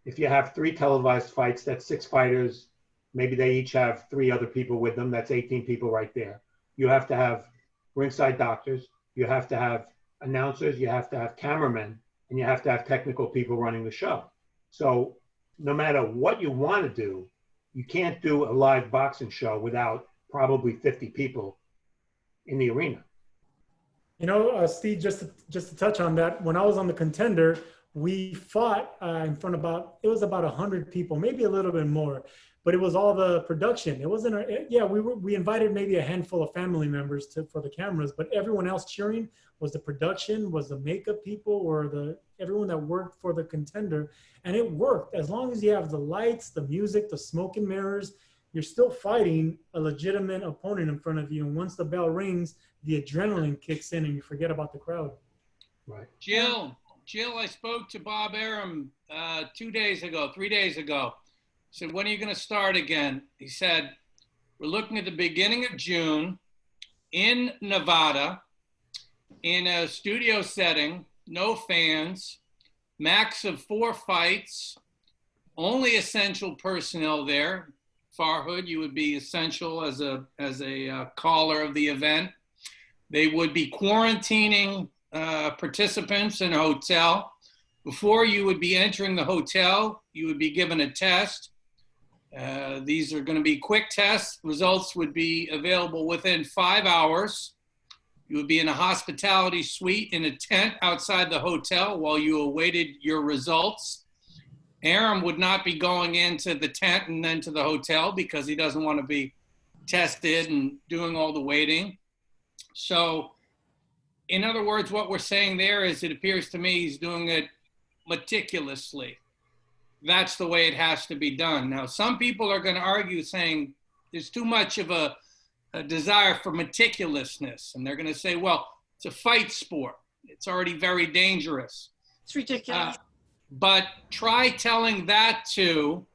If you have 3 televised fights, that's 6 fighters. Maybe they each have 3 other people with them. That's 18 people right there. You have to have ringside doctors. You have to have announcers. You have to have cameramen. And you have to have technical people running the show. So no matter what you want to do, you can't do a live boxing show without probably 50 people in the arena. You know, Steve, just to touch on that, when I was on the Contender, we fought in front of it was about 100 people, maybe a little bit more, but it was all the production. It wasn't, we invited maybe a handful of family members for the cameras, but everyone else cheering was the production, was the makeup people, or everyone that worked for the Contender. And it worked. As long as you have the lights, the music, the smoke and mirrors, you're still fighting a legitimate opponent in front of you. And once the bell rings, the adrenaline kicks in and you forget about the crowd. Right. Jill, I spoke to Bob Arum 3 days ago. I said, when are you going to start again? He said, we're looking at the beginning of June in Nevada, in a studio setting, no fans, max of 4 fights, only essential personnel there. Farhood, you would be essential as a caller of the event. They would be quarantining participants in a hotel. Before you would be entering the hotel, you would be given a test. These are going to be quick tests. Results would be available within 5 hours. You would be in a hospitality suite in a tent outside the hotel while you awaited your results. Arum would not be going into the tent and then to the hotel because he doesn't want to be tested and doing all the waiting. So, in other words, what we're saying there is it appears to me he's doing it meticulously. That's the way it has to be done. Now, some people are going to argue saying there's too much of a desire for meticulousness. And they're going to say, well, it's a fight sport. It's already very dangerous. It's ridiculous. But try telling that to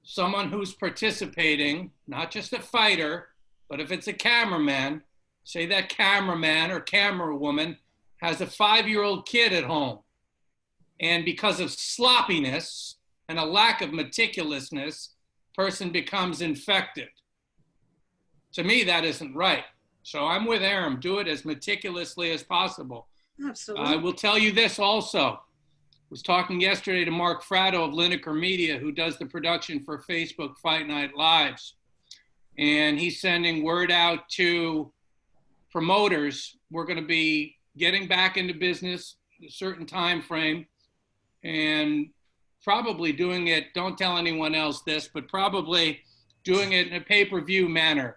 someone who's participating, not just a fighter, but if it's a cameraman, say that cameraman or camera woman has a 5-year-old kid at home. And because of sloppiness and a lack of meticulousness, person becomes infected. To me, that isn't right. So I'm with Arum. Do it as meticulously as possible. Absolutely. I will tell you this also. I was talking yesterday to Mark Fratto of LiberQuaré Media, who does the production for Facebook Fight Night Lives. And he's sending word out to promoters. We're going to be getting back into business in a certain time frame. And probably doing it, don't tell anyone else this, but probably doing it in a pay-per-view manner.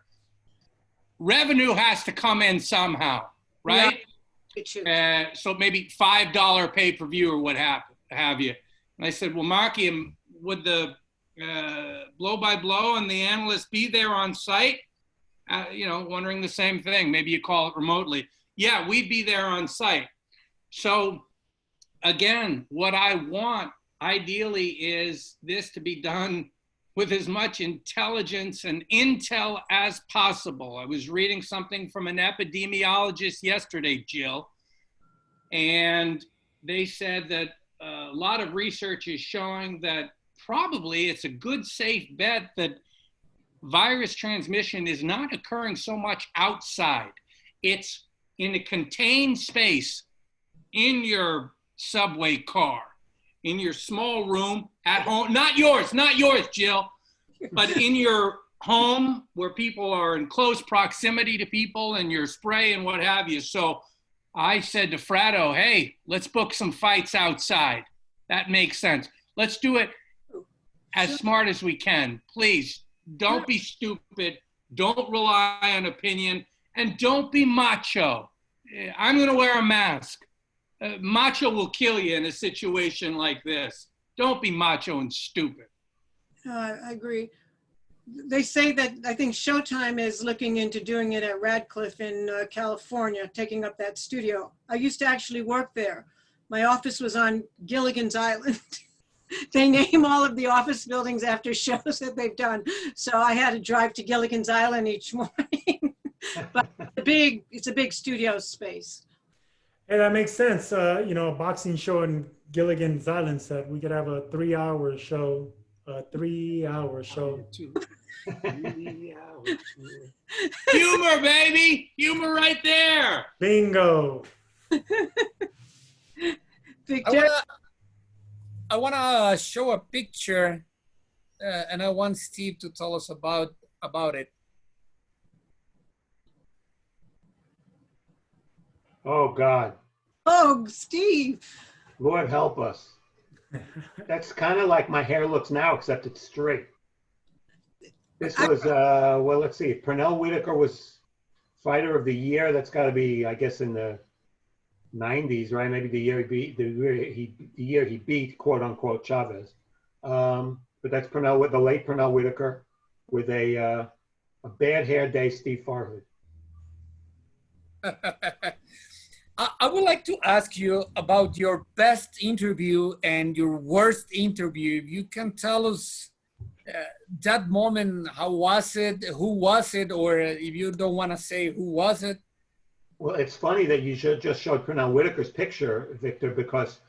Revenue has to come in somehow, right? It should. So maybe $5 pay-per-view or what have you. And I said, well, Marky, would the blow-by-blow and the analyst be there on site? You know, wondering the same thing. Maybe you call it remotely. Yeah, we'd be there on site. So again, what I want ideally is this to be done with as much intelligence and intel as possible. I was reading something from an epidemiologist yesterday, Jill, and they said that a lot of research is showing that probably it's a good, safe bet that virus transmission is not occurring so much outside. It's in a contained space in your subway car, in your small room at home, not yours, Jill, but in your home where people are in close proximity to people and your spray and what have you. So I said to Fratto, hey, let's book some fights outside. That makes sense. Let's do it as smart as we can. Please, don't be stupid. Don't rely on opinion. And don't be macho. I'm going to wear a mask. Macho will kill you in a situation like this. Don't be macho and stupid. I agree. They say that, I think Showtime is looking into doing it at Radcliffe in California, taking up that studio. I used to actually work there. My office was on Gilligan's Island. They name all of the office buildings after shows that they've done. So I had to drive to Gilligan's Island each morning. But it's a big studio space. Hey, that makes sense. You know, a boxing show in Gilligan's Island said we could have a 3-hour show. A 3-hour show. 3 hours. Humor, baby. Humor right there. Bingo. I want to show a picture, and I want Steve to tell us about it. Oh, God. Oh, Steve. Lord help us. That's kind of like my hair looks now, except it's straight. This was, well, let's see. Pernell Whitaker was fighter of the year. That's got to be, I guess, in the 90s, right? Maybe the year he beat, quote unquote, Chavez. But that's the late Pernell Whitaker with a bad hair day, Steve Farhood. I would like to ask you about your best interview and your worst interview. If you can tell us that moment, how was it, who was it, or if you don't want to say who was it. Well, it's funny that you just showed Pernell Whitaker's picture, Victor, because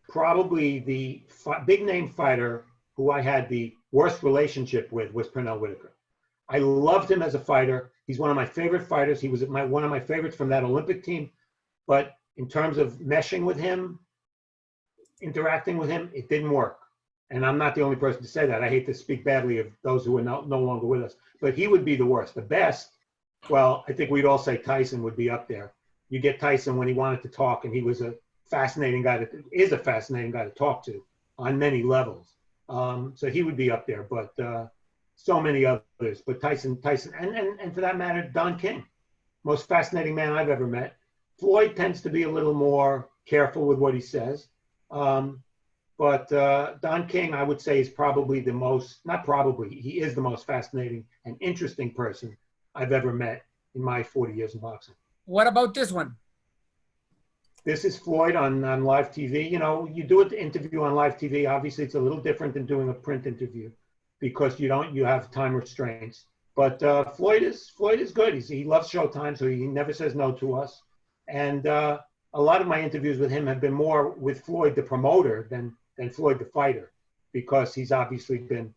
probably the big name fighter who I had the worst relationship with was Pernell Whitaker. I loved him as a fighter. He's one of my favorite fighters. He was one of my favorites from that Olympic team. But in terms of meshing with him, interacting with him, it didn't work. And I'm not the only person to say that. I hate to speak badly of those who are no longer with us. But he would be the worst. The best, well, I think we'd all say Tyson would be up there. You get Tyson when he wanted to talk, and he was a fascinating guy to talk to on many levels. So he would be up there, but so many others. But Tyson, and for that matter, Don King, most fascinating man I've ever met. Floyd tends to be a little more careful with what he says. But Don King, I would say, is probably he is the most fascinating and interesting person I've ever met in my 40 years in boxing. What about this one? This is Floyd on live TV. You know, you do an interview on live TV. Obviously, it's a little different than doing a print interview because you have time restraints. But Floyd is good. He loves Showtime, so he never says no to us. And a lot of my interviews with him have been more with Floyd, the promoter, than Floyd, the fighter, because he's obviously been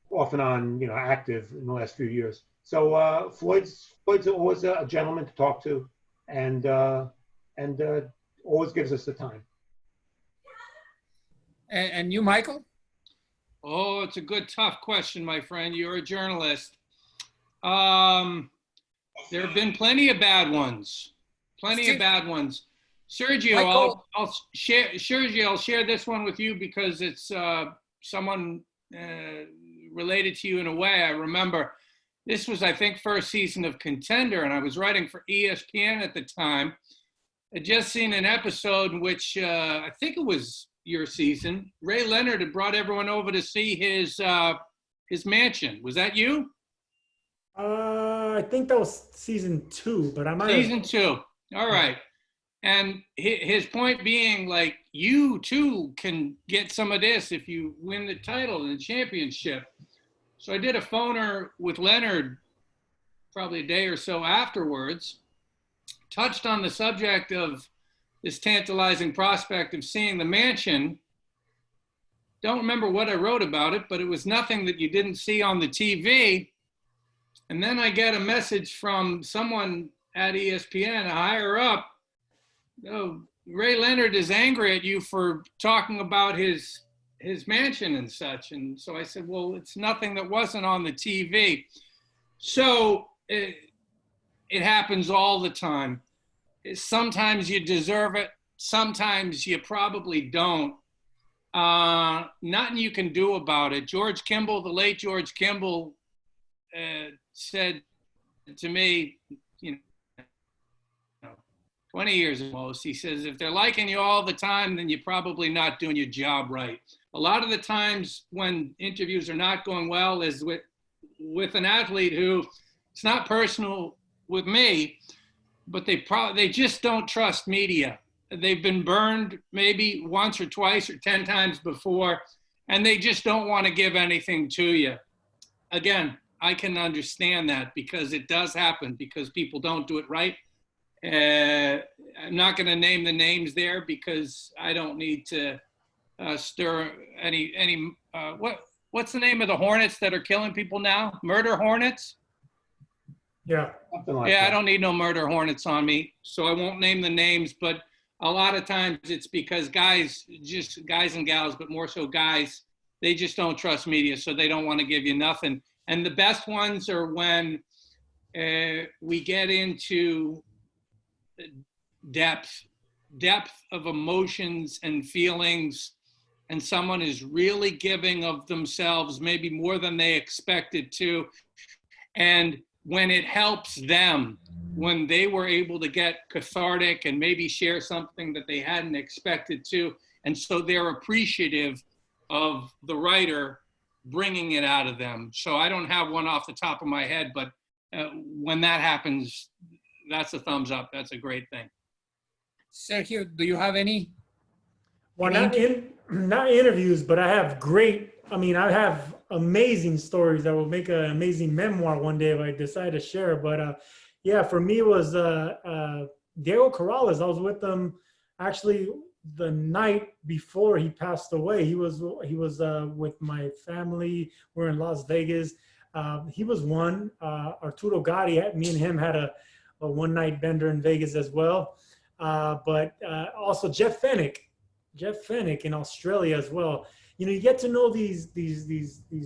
off and on, active in the last few years. So Floyd's always a gentleman to talk to, and always gives us the time. And you, Michael? Oh, it's a good, tough question, my friend. You're a journalist. There have been plenty of bad ones. Sergio, I'll share this one with you because it's someone related to you in a way. I remember this was, I think, first season of Contender, and I was writing for ESPN at the time. I'd just seen an episode in which I think it was your season. Ray Leonard had brought everyone over to see his mansion. Was that you? I think that was season 2, but I might Season 2. All right. And his point being, like, you too can get some of this if you win the title and the championship. So I did a phoner with Leonard probably a day or so afterwards, touched on the subject of this tantalizing prospect of seeing the mansion. Don't remember what I wrote about it, but it was nothing that you didn't see on the TV. And then I get a message from someone at ESPN, a higher up. Oh, Ray Leonard is angry at you for talking about his mansion and such. And so I said, well, it's nothing that wasn't on the TV. So it happens all the time. Sometimes you deserve it. Sometimes you probably don't. Nothing you can do about it. George Kimball, the late George Kimball, said to me, 20 years almost, he says, if they're liking you all the time, then you're probably not doing your job right. A lot of the times when interviews are not going well is with an athlete who, it's not personal with me, but they just don't trust media. They've been burned maybe once or twice or 10 times before, and they just don't want to give anything to you. Again, I can understand that because it does happen because people don't do it right. I'm not going to name the names there because I don't need to stir any what's the name of the hornets that are killing people now? Murder hornets? Yeah. Something like Yeah, that. I don't need no murder hornets on me, so I won't name the names, but a lot of times it's because guys and gals, but more so guys, they just don't trust media, so they don't want to give you nothing. And the best ones are when we get into depth of emotions and feelings, and someone is really giving of themselves, maybe more than they expected to. And when it helps them, when they were able to get cathartic and maybe share something that they hadn't expected to, and so they're appreciative of the writer bringing it out of them. So I don't have one off the top of my head, but when that happens, that's a thumbs up. That's a great thing. Sergio, do you have any? Well, not interviews, but I have I have amazing stories that will make an amazing memoir one day if I decide to share. But yeah, for me it was Diego Corrales. I was with him actually the night before he passed away. He was with my family. We're in Las Vegas. He was one. Arturo Gatti, me and him had a one-night bender in Vegas as well. But also Jeff Fennick in Australia as well. You get to know these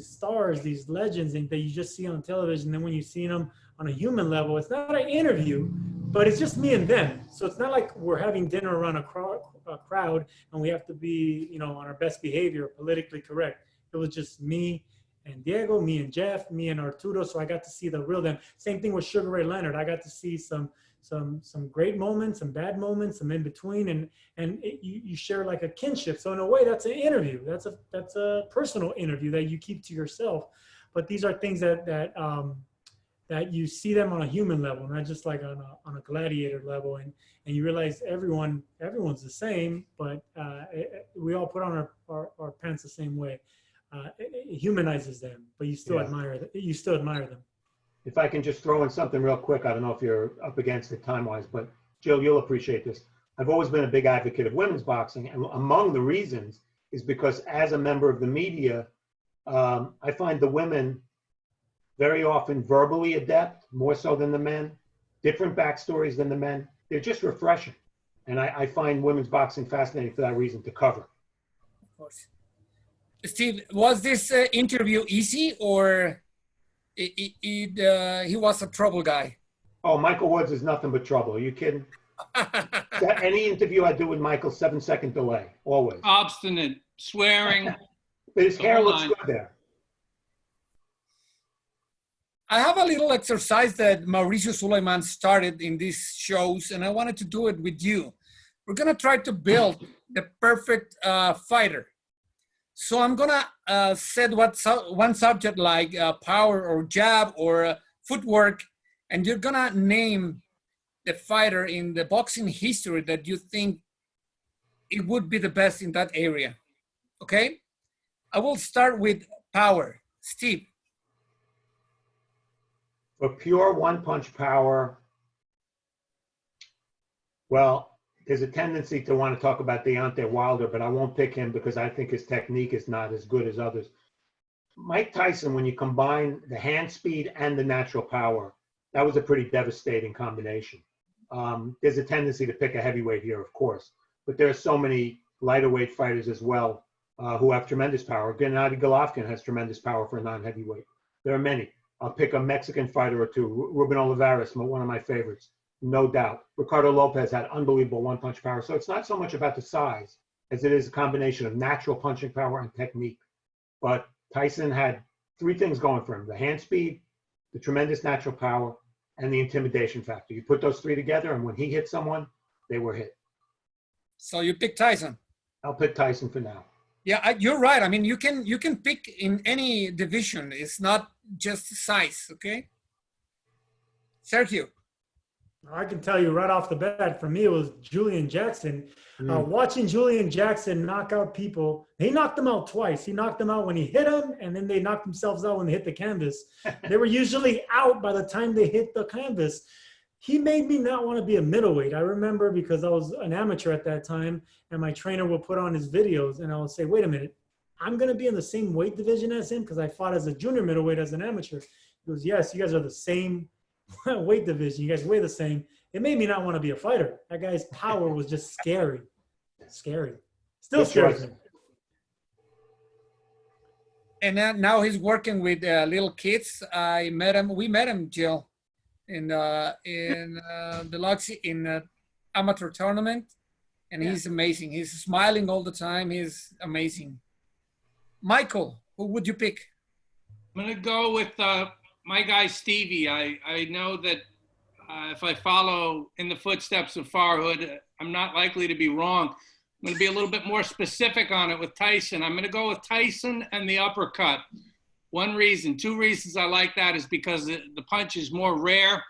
stars, these legends, and that you just see on television. And then when you see them on a human level, it's not an interview, but it's just me and them. So it's not like we're having dinner around a crowd and we have to be, on our best behavior, politically correct. It was just me and Diego, me and Jeff, me and Arturo. So I got to see the real them. Same thing with Sugar Ray Leonard. I got to see some great moments, some bad moments, some in between, and you share like a kinship. So in a way, that's an interview. That's a personal interview that you keep to yourself. But these are things that you see them on a human level, not just like on a gladiator level, and you realize everyone's the same, but we all put on our pants the same way. It humanizes them, but you still admire them. You still admire them. If I can just throw in something real quick, I don't know if you're up against it time-wise, but Jill, you'll appreciate this. I've always been a big advocate of women's boxing, and among the reasons is because as a member of the media, I find the women very often verbally adept, more so than the men, different backstories than the men. They're just refreshing. And I find women's boxing fascinating for that reason, to cover. Of course. Steve, was this interview easy, or he was a trouble guy? Oh, Michael Woods is nothing but trouble. Are you kidding? Any interview I do with Michael, 7-second delay, always. Obstinate, swearing. But his hair Hold looks on. good there. I have a little exercise that Mauricio Sulaimán started in these shows, and I wanted to do it with you. We're gonna try to build the perfect fighter. So I'm gonna set one subject like power or jab or footwork, and you're gonna name the fighter in the boxing history that you think it would be the best in that area. Okay? I will start with power. Steve. For pure one-punch power, well, there's a tendency to want to talk about Deontay Wilder, but I won't pick him because I think his technique is not as good as others. Mike Tyson, when you combine the hand speed and the natural power, that was a pretty devastating combination. There's a tendency to pick a heavyweight here, of course, but there are so many lighter weight fighters as well who have tremendous power. Gennady Golovkin has tremendous power for a non-heavyweight. There are many. I'll pick a Mexican fighter or two. Ruben Olivares, one of my favorites, no doubt. Ricardo Lopez had unbelievable one-punch power. So it's not so much about the size as it is a combination of natural punching power and technique. But Tyson had three things going for him: the hand speed, the tremendous natural power, and the intimidation factor. You put those three together, and when he hit someone, they were hit. So you pick Tyson. I'll pick Tyson for now. Yeah, you're right. I mean, you can pick in any division. It's not just size, okay? Sergio. I can tell you right off the bat, for me, it was Julian Jackson. Watching Julian Jackson knock out people, he knocked them out twice. He knocked them out when he hit them, and then they knocked themselves out when they hit the canvas. They were usually out by the time they hit the canvas. He made me not want to be a middleweight. I remember because I was an amateur at that time, and my trainer would put on his videos, and I would say, wait a minute, I'm going to be in the same weight division as him because I fought as a junior middleweight as an amateur. He goes, yes, you guys are the same weight division. You guys weigh the same. It made me not want to be a fighter. That guy's power was just scary. Scary. Still scares me. And now he's working with little kids. We met him, Jill, in the Biloxi in amateur tournament, and he's amazing. He's smiling all the time. He's amazing. Michael, who would you pick? I'm gonna go with my guy Stevie. I know that if I follow in the footsteps of Farhood, I'm not likely to be wrong. I'm gonna be a little bit more specific on it with Tyson. I'm gonna go with Tyson and the uppercut. One reason, two reasons I like that is because the punch is more rare,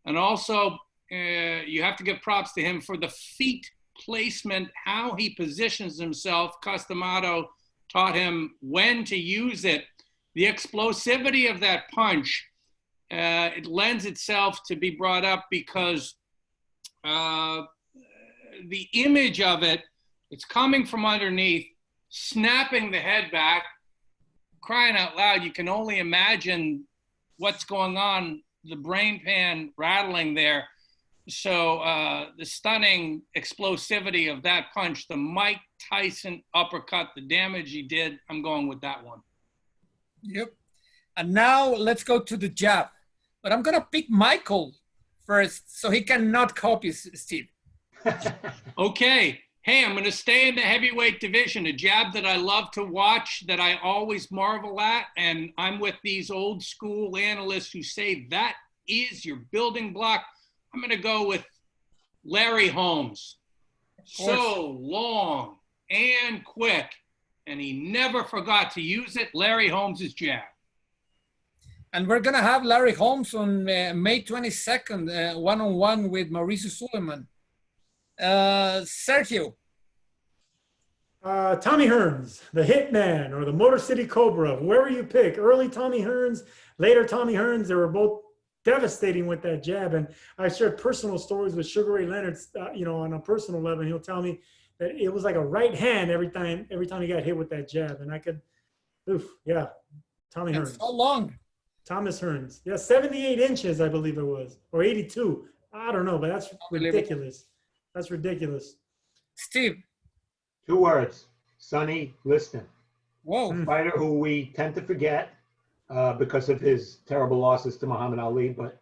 and also you have to give props to him for the feet placement, how he positions himself. Customato taught him when to use it. The explosivity of that punch, it lends itself to be brought up because the image of it, it's coming from underneath, snapping the head back, crying out loud. You can only imagine what's going on, the brain pan rattling there. So the stunning explosivity of that punch, the Mike Tyson uppercut, the damage he did, I'm going with that one. Yep. And now let's go to the jab. But I'm going to pick Michael first so he cannot copy Steve. Okay. Hey, I'm going to stay in the heavyweight division, a jab that I love to watch, that I always marvel at. And I'm with these old school analysts who say that is your building block. I'm going to go with Larry Holmes. So long and quick, and he never forgot to use it. Larry Holmes' jab. And we're going to have Larry Holmes on May 22nd, one-on-one with Mauricio Sulaimán. Sergio. Tommy Hearns, the Hitman, or the Motor City Cobra, whoever you pick. Early Tommy Hearns, later Tommy Hearns, they were both devastating with that jab. And I shared personal stories with Sugar Ray Leonard, on a personal level. And he'll tell me that it was like a right hand every time he got hit with that jab. And I could, Tommy Hearns. So long. Thomas Hearns. Yeah, 78 inches, I believe it was, or 82. I don't know, but that's ridiculous. That's ridiculous. Steve. 2 words: Sonny Liston. Whoa. A fighter who we tend to forget because of his terrible losses to Muhammad Ali. But,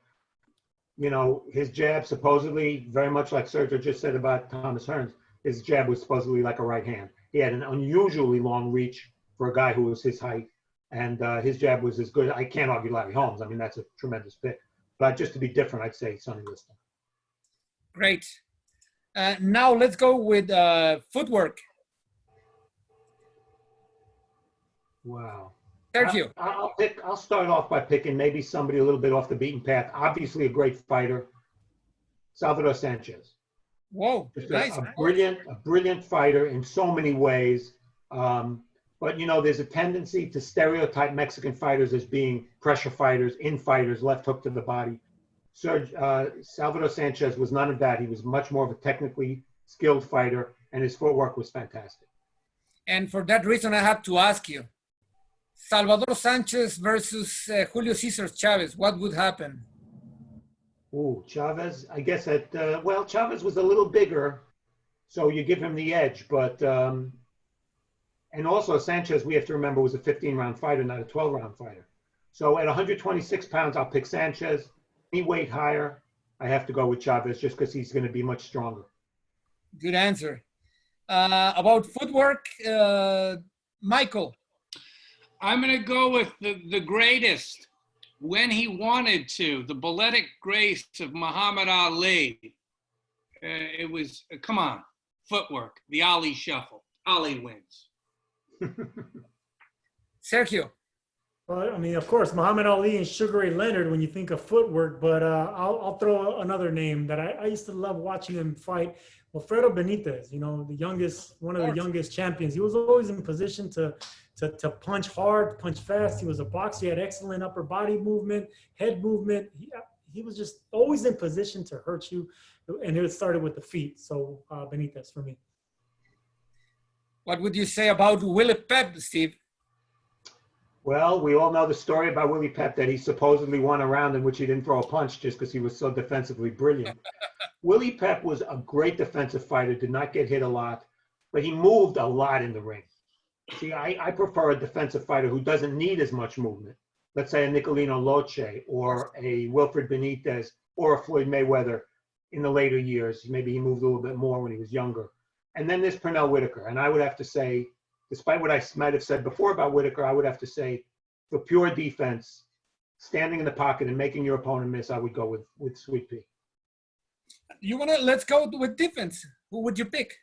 his jab supposedly, very much like Sergio just said about Thomas Hearns, his jab was supposedly like a right hand. He had an unusually long reach for a guy who was his height. And his jab was as good. I can't argue Larry Holmes. I mean, that's a tremendous pick. But just to be different, I'd say Sonny Liston. Great. Now let's go with footwork. Wow. Sergio. I'll start off by picking maybe somebody a little bit off the beaten path. Obviously a great fighter, Salvador Sanchez. Whoa, Just nice. a brilliant fighter in so many ways. But you know, there's a tendency to stereotype Mexican fighters as being pressure fighters, in-fighters, left hook to the body. Salvador Sanchez was none of that. He was much more of a technically skilled fighter, and his footwork was fantastic. And for that reason, I have to ask you, Salvador Sanchez versus Julio Cesar Chavez, what would happen? Ooh, Chavez, I guess well, Chavez was a little bigger, so you give him the edge, but, and also Sanchez, we have to remember, was a 15-round fighter, not a 12-round fighter. So at 126 pounds, I'll pick Sanchez. Any weight higher, I have to go with Chavez just because he's going to be much stronger. Good answer. About footwork, Michael. I'm going to go with the greatest when he wanted to, the balletic grace of Muhammad Ali. It was, come on, footwork, the Ali shuffle. Ali wins. Sergio. Well, I mean, of course, Muhammad Ali and Sugar Ray Leonard when you think of footwork, but I'll throw another name that I used to love watching him fight. Wilfredo Benitez, you know, one of the youngest champions. He was always in position to punch hard, punch fast. He was a boxer. He had excellent upper body movement, head movement. He was just always in position to hurt you, and it started with the feet. So Benitez for me. What would you say about Willie Pep, Steve? Well, we all know the story about Willie Pep, that he supposedly won a round in which he didn't throw a punch just because he was so defensively brilliant. Willie Pep was a great defensive fighter, did not get hit a lot, but he moved a lot in the ring. See, I prefer a defensive fighter who doesn't need as much movement. Let's say a Nicolino Loche or a Wilfred Benitez or a Floyd Mayweather in the later years. Maybe he moved a little bit more when he was younger. And then there's Pernell Whitaker. And I would have to say, despite what I might have said before about Whitaker, I would have to say for pure defense, standing in the pocket and making your opponent miss, I would go with Sweet Pea. Let's go with defense. Who would you pick?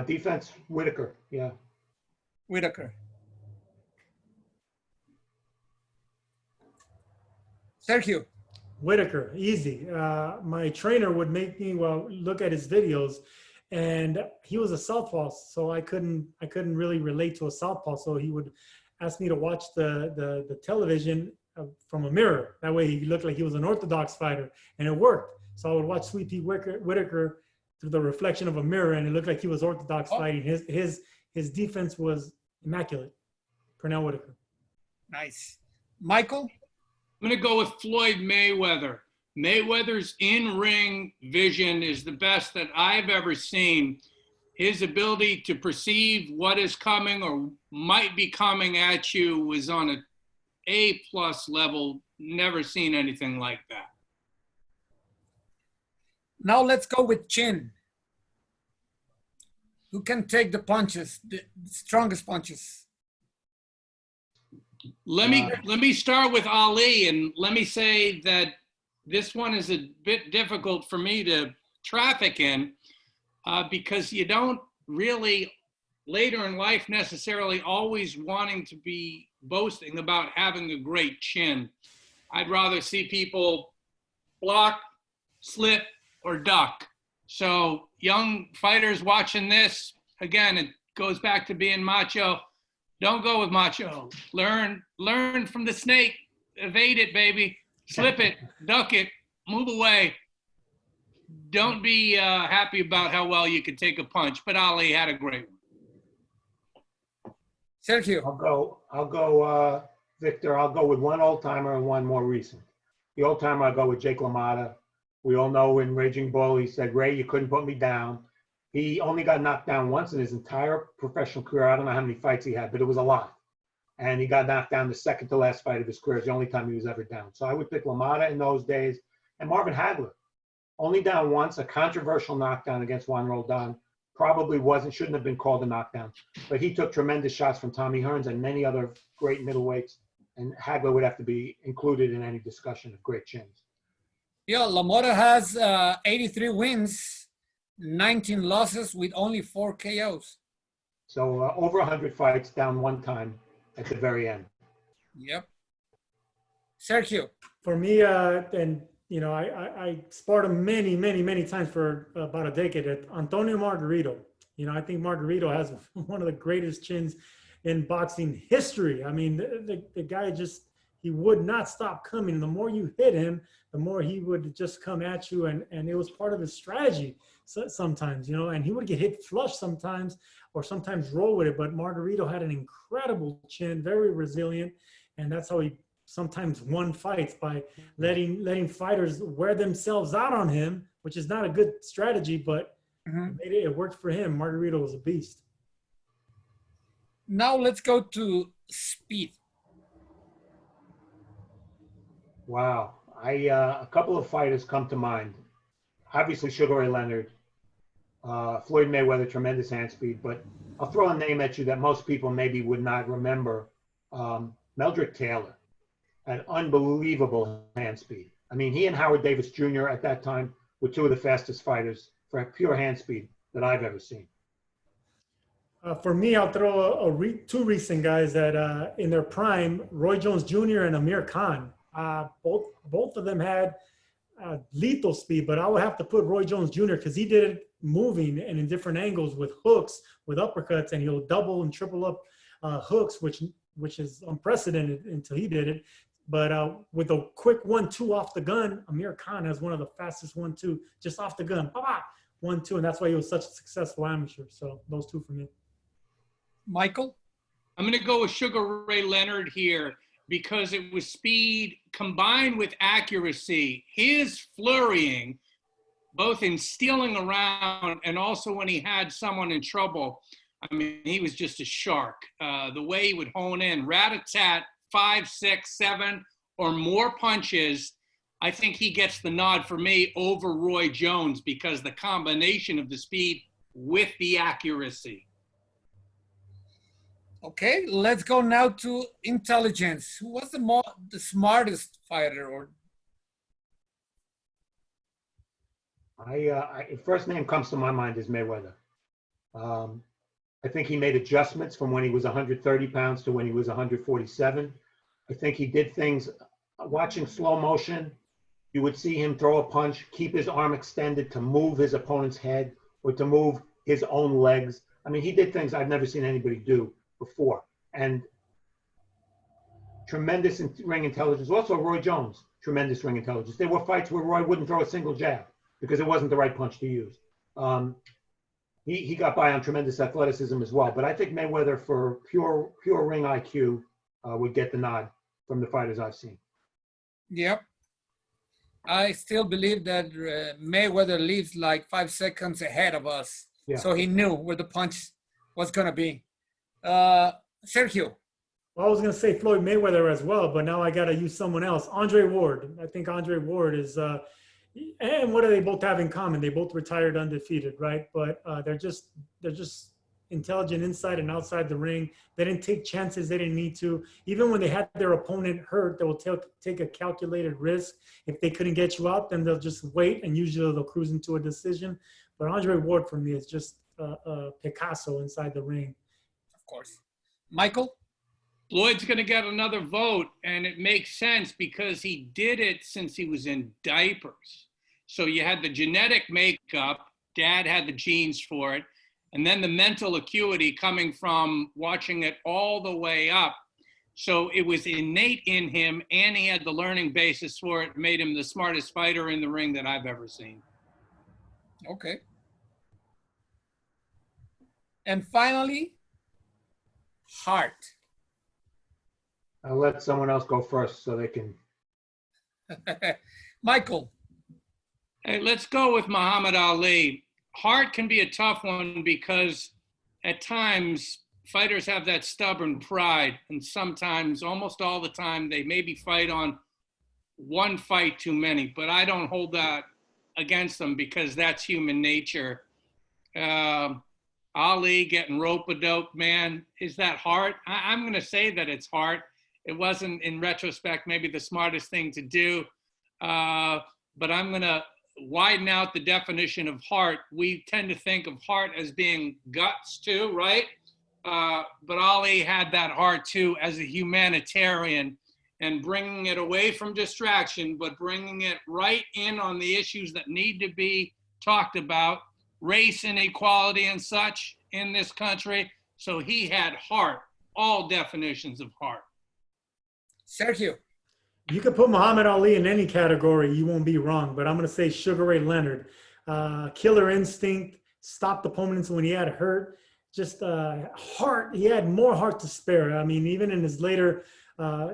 Defense, Whitaker, yeah. Whitaker. Sergio. Whitaker, easy. My trainer would make me look at his videos, and he was a southpaw, so I couldn't really relate to a southpaw. So he would ask me to watch the television from a mirror. That way he looked like he was an orthodox fighter, and it worked. So I would watch Sweet Pea Whitaker through the reflection of a mirror, and it looked like he was orthodox fighting. His defense was immaculate. Pernell Whitaker. Nice. Michael? I'm going to go with Floyd Mayweather. Mayweather's in-ring vision is the best that I've ever seen. His ability to perceive what is coming or might be coming at you was on an A+ level. Never seen anything like that. Now let's go with chin. Who can take the punches, the strongest punches? Let me start with Ali, and let me say that this one is a bit difficult for me to traffic in because you don't really later in life necessarily always wanting to be boasting about having a great chin. I'd rather see people block, slip, or duck. So young fighters watching this, again, it goes back to being macho. Don't go with macho. Learn from the snake. Evade it, baby. Slip it, duck it, move away. Don't be happy about how well you can take a punch, but Ali had a great one. Sergio. I'll go, Victor, I'll go with one old timer and one more recent. The old timer, I'll go with Jake LaMotta. We all know in Raging Bull, he said, Ray, you couldn't put me down. He only got knocked down once in his entire professional career. I don't know how many fights he had, but it was a lot. And he got knocked down the second to last fight of his career. It's the only time he was ever down. So I would pick LaMotta in those days. And Marvin Hagler, only down once, a controversial knockdown against Juan Roldan. probably shouldn't have been called a knockdown, but he took tremendous shots from Tommy Hearns and many other great middleweights, and Hagler would have to be included in any discussion of great chins. Yeah, LaMotta has 83 wins, 19 losses with only 4 KOs. So over 100 fights, down one time at the very end. Yep. Sergio. For me, and I sparred him many times for about a decade. Antonio Margarito. I think Margarito has one of the greatest chins in boxing history. I mean, the guy he would not stop coming. The more you hit him, the more he would just come at you, and it was part of his strategy sometimes, and he would get hit flush sometimes, or sometimes roll with it. But Margarito had an incredible chin, very resilient, and that's how he sometimes won fights, by letting fighters wear themselves out on him, which is not a good strategy, but it worked for him. Margarito was a beast. Now let's go to speed. Wow. A couple of fighters come to mind. Obviously, Sugar Ray Leonard, Floyd Mayweather, tremendous hand speed, but I'll throw a name at you that most people maybe would not remember. Meldrick Taylor had unbelievable hand speed. I mean, he and Howard Davis Jr. at that time were two of the fastest fighters for pure hand speed that I've ever seen. For me, I'll throw two recent guys that in their prime, Roy Jones Jr. and Amir Khan. Both of them had lethal speed, but I would have to put Roy Jones Jr. because he did it moving and in different angles with hooks, with uppercuts, and he'll double and triple up hooks, which is unprecedented until he did it. But with a quick 1-2 off the gun, Amir Khan has one of the fastest 1-2 just off the gun, 1-2, and that's why he was such a successful amateur. So those two for me. Michael? I'm going to go with Sugar Ray Leonard here because it was speed combined with accuracy. His flurrying, both in stealing around and also when he had someone in trouble, I mean, he was just a shark. The way he would hone in, rat-a-tat, 5, 6, 7 or more punches. I think he gets the nod for me over Roy Jones because the combination of the speed with the accuracy. Okay, let's go now to intelligence. Who was the smartest fighter? Or first name comes to my mind is Mayweather. I think he made adjustments from when he was 130 pounds to when he was 147. I think he did things, watching slow motion, you would see him throw a punch, keep his arm extended to move his opponent's head or to move his own legs. I mean, he did things I've never seen anybody do before. And tremendous ring intelligence. Also, Roy Jones, tremendous ring intelligence. There were fights where Roy wouldn't throw a single jab because it wasn't the right punch to use. He got by on tremendous athleticism as well. But I think Mayweather, for pure ring IQ, would get the nod from the fighters I've seen. Yep. I still believe that Mayweather lives like 5 seconds ahead of us. Yeah. So he knew where the punch was going to be. Sergio. Well, I was going to say Floyd Mayweather as well, but now I got to use someone else. Andre Ward. I think Andre Ward is, and what do they both have in common? They both retired undefeated, right? But they're just intelligent inside and outside the ring. They didn't take chances they didn't need to. Even when they had their opponent hurt, they will take a calculated risk. If they couldn't get you out, then they'll just wait, and usually they'll cruise into a decision. But Andre Ward, for me, is just Picasso inside the ring. Of course. Michael? Floyd's going to get another vote, and it makes sense because he did it since he was in diapers. So you had the genetic makeup, dad had the genes for it, and then the mental acuity coming from watching it all the way up. So it was innate in him, and he had the learning basis for it, made him the smartest fighter in the ring that I've ever seen. Okay. And finally, heart. I'll let someone else go first so they can. Michael. Hey, let's go with Muhammad Ali. Heart can be a tough one because at times fighters have that stubborn pride, and sometimes, almost all the time, they maybe fight on one fight too many, but I don't hold that against them because that's human nature. Ali getting rope-a-dope, man, is that heart? I'm going to say that it's heart. It wasn't, in retrospect, maybe the smartest thing to do, but I'm going to widen out the definition of heart. We tend to think of heart as being guts too, right? But Ali had that heart too as a humanitarian, and bringing it away from distraction, but bringing it right in on the issues that need to be talked about, race inequality and such in this country. So he had heart, all definitions of heart. Sergio. You could put Muhammad Ali in any category, you won't be wrong, but I'm going to say Sugar Ray Leonard. Killer instinct, stopped opponents when he had hurt, just heart. He had more heart to spare. I mean, even in his later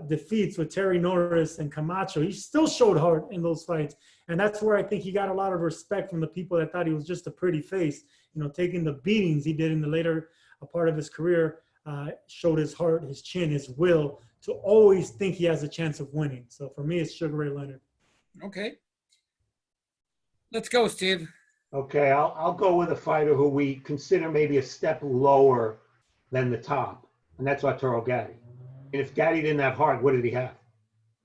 defeats with Terry Norris and Camacho, he still showed heart in those fights. And that's where I think he got a lot of respect from the people that thought he was just a pretty face. You know, taking the beatings he did in the later part of his career, showed his heart, his chin, his will to always think he has a chance of winning. So for me, it's Sugar Ray Leonard. Okay. Let's go, Steve. Okay, I'll go with a fighter who we consider maybe a step lower than the top, and that's Arturo Gatti. And if Gatti didn't have heart, what did he have?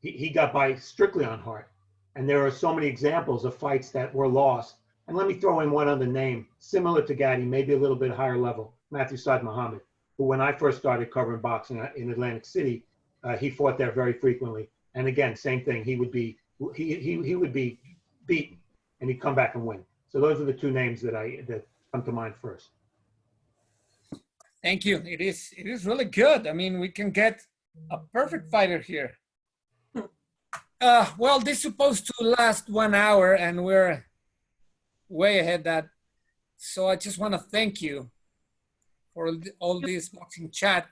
He got by strictly on heart. And there are so many examples of fights that were lost. And let me throw in one other name, similar to Gatti, maybe a little bit higher level, Matthew Saad Muhammad, who when I first started covering boxing in Atlantic City, he fought there very frequently. And again, same thing, he would be beaten and he'd come back and win. So those are the two names that come to mind first. Thank you. It is really good. I mean, we can get a perfect fighter here. Well, this is supposed to last 1 hour and we're way ahead that. So I just want to thank you for all this boxing chat.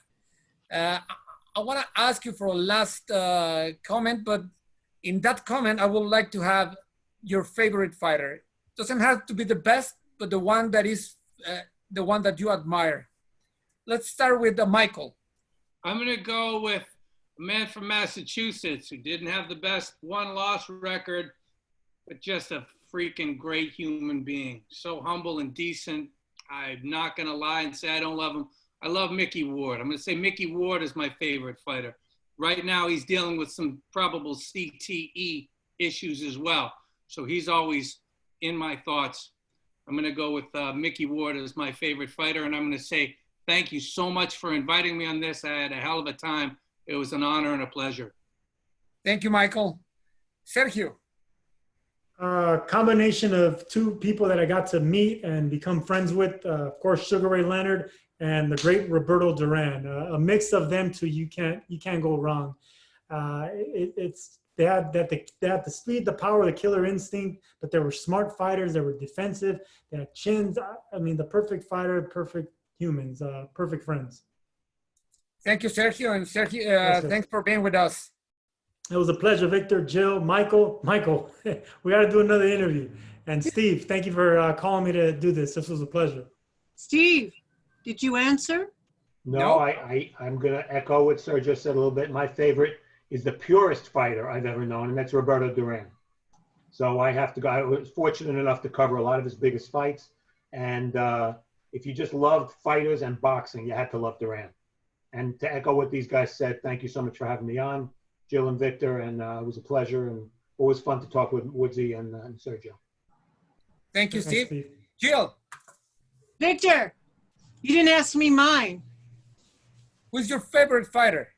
I want to ask you for a last comment, but in that comment, I would like to have your favorite fighter. Doesn't have to be the best, but the one that is the one that you admire. Let's start with Michael. I'm going to go with a man from Massachusetts who didn't have the best one-loss record, but just a freaking great human being. So humble and decent. I'm not going to lie and say I don't love him. I love Mickey Ward. I'm going to say Mickey Ward is my favorite fighter. Right now, he's dealing with some probable CTE issues as well. So he's always in my thoughts. I'm going to go with Mickey Ward as my favorite fighter. And I'm going to say thank you so much for inviting me on this. I had a hell of a time. It was an honor and a pleasure. Thank you, Michael. Sergio. Combination of two people that I got to meet and become friends with, of course, Sugar Ray Leonard and the great Roberto Duran. A mix of them two, you can't go wrong. They had the speed, the power, the killer instinct, but they were smart fighters. They were defensive. They had chins. I mean, the perfect fighter, perfect humans, perfect friends. Thank you, Sergio. And Sergio, thanks for being with us. It was a pleasure, Victor, Jill, Michael, we got to do another interview. And Steve, thank you for calling me to do this. This was a pleasure. Steve, did you answer? No, I'm going to echo what Sergio said a little bit. My favorite is the purest fighter I've ever known, and that's Roberto Duran. So I have to go. I was fortunate enough to cover a lot of his biggest fights. And if you just loved fighters and boxing, you had to love Duran. And to echo what these guys said, thank you so much for having me on, Jill and Victor, and it was a pleasure and always fun to talk with Woodsy and Sergio. Thank you, Steve. Jill. Victor, you didn't ask me mine. Who's your favorite fighter?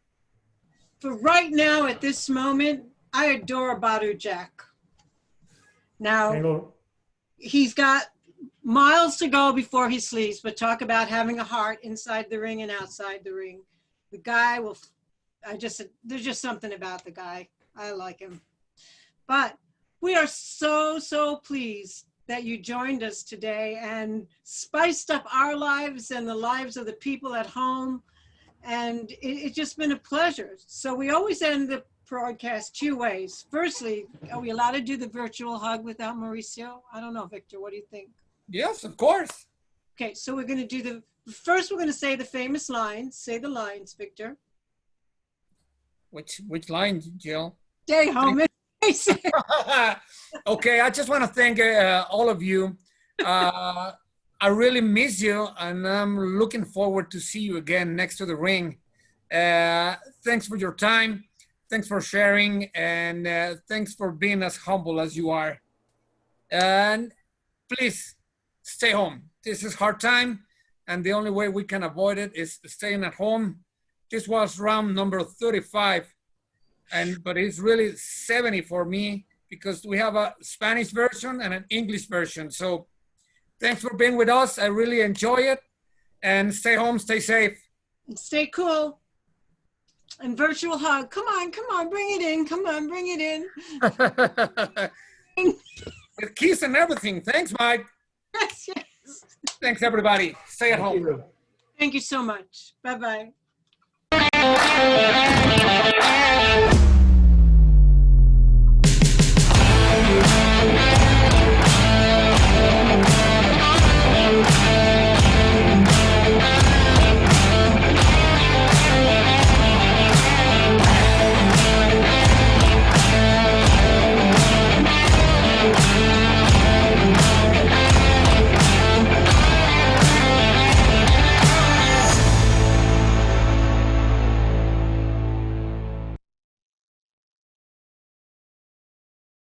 For right now, at this moment, I adore Badou Jack. Now, he's got miles to go before he sleeps, but talk about having a heart inside the ring and outside the ring. The guy will, there's just something about the guy. I like him. But we are so pleased that you joined us today and spiced up our lives and the lives of the people at home. And it's just been a pleasure. So we always end the broadcast two ways. Firstly, are we allowed to do the virtual hug without Mauricio? I don't know, Victor, what do you think? Yes, of course. Okay, so we're going to do first we're going to say the famous lines. Say the lines, Victor. Which lines, Jill? Stay home. Okay, I just want to thank all of you. I I really miss you, and I'm looking forward to see you again next to the ring. Thanks for your time. Thanks for sharing, and thanks for being as humble as you are. And please stay home. This is hard time, and the only way we can avoid it is staying at home. This was round number 35, but it's really 70 for me because we have a Spanish version and an English version. So thanks for being with us. I really enjoy it. And stay home, stay safe. Stay cool. And virtual hug. Come on, bring it in. Come on, bring it in. With kiss and everything. Thanks, Mike. Yes, yes. Thanks, everybody. Stay at home. Thank you so much. Bye-bye.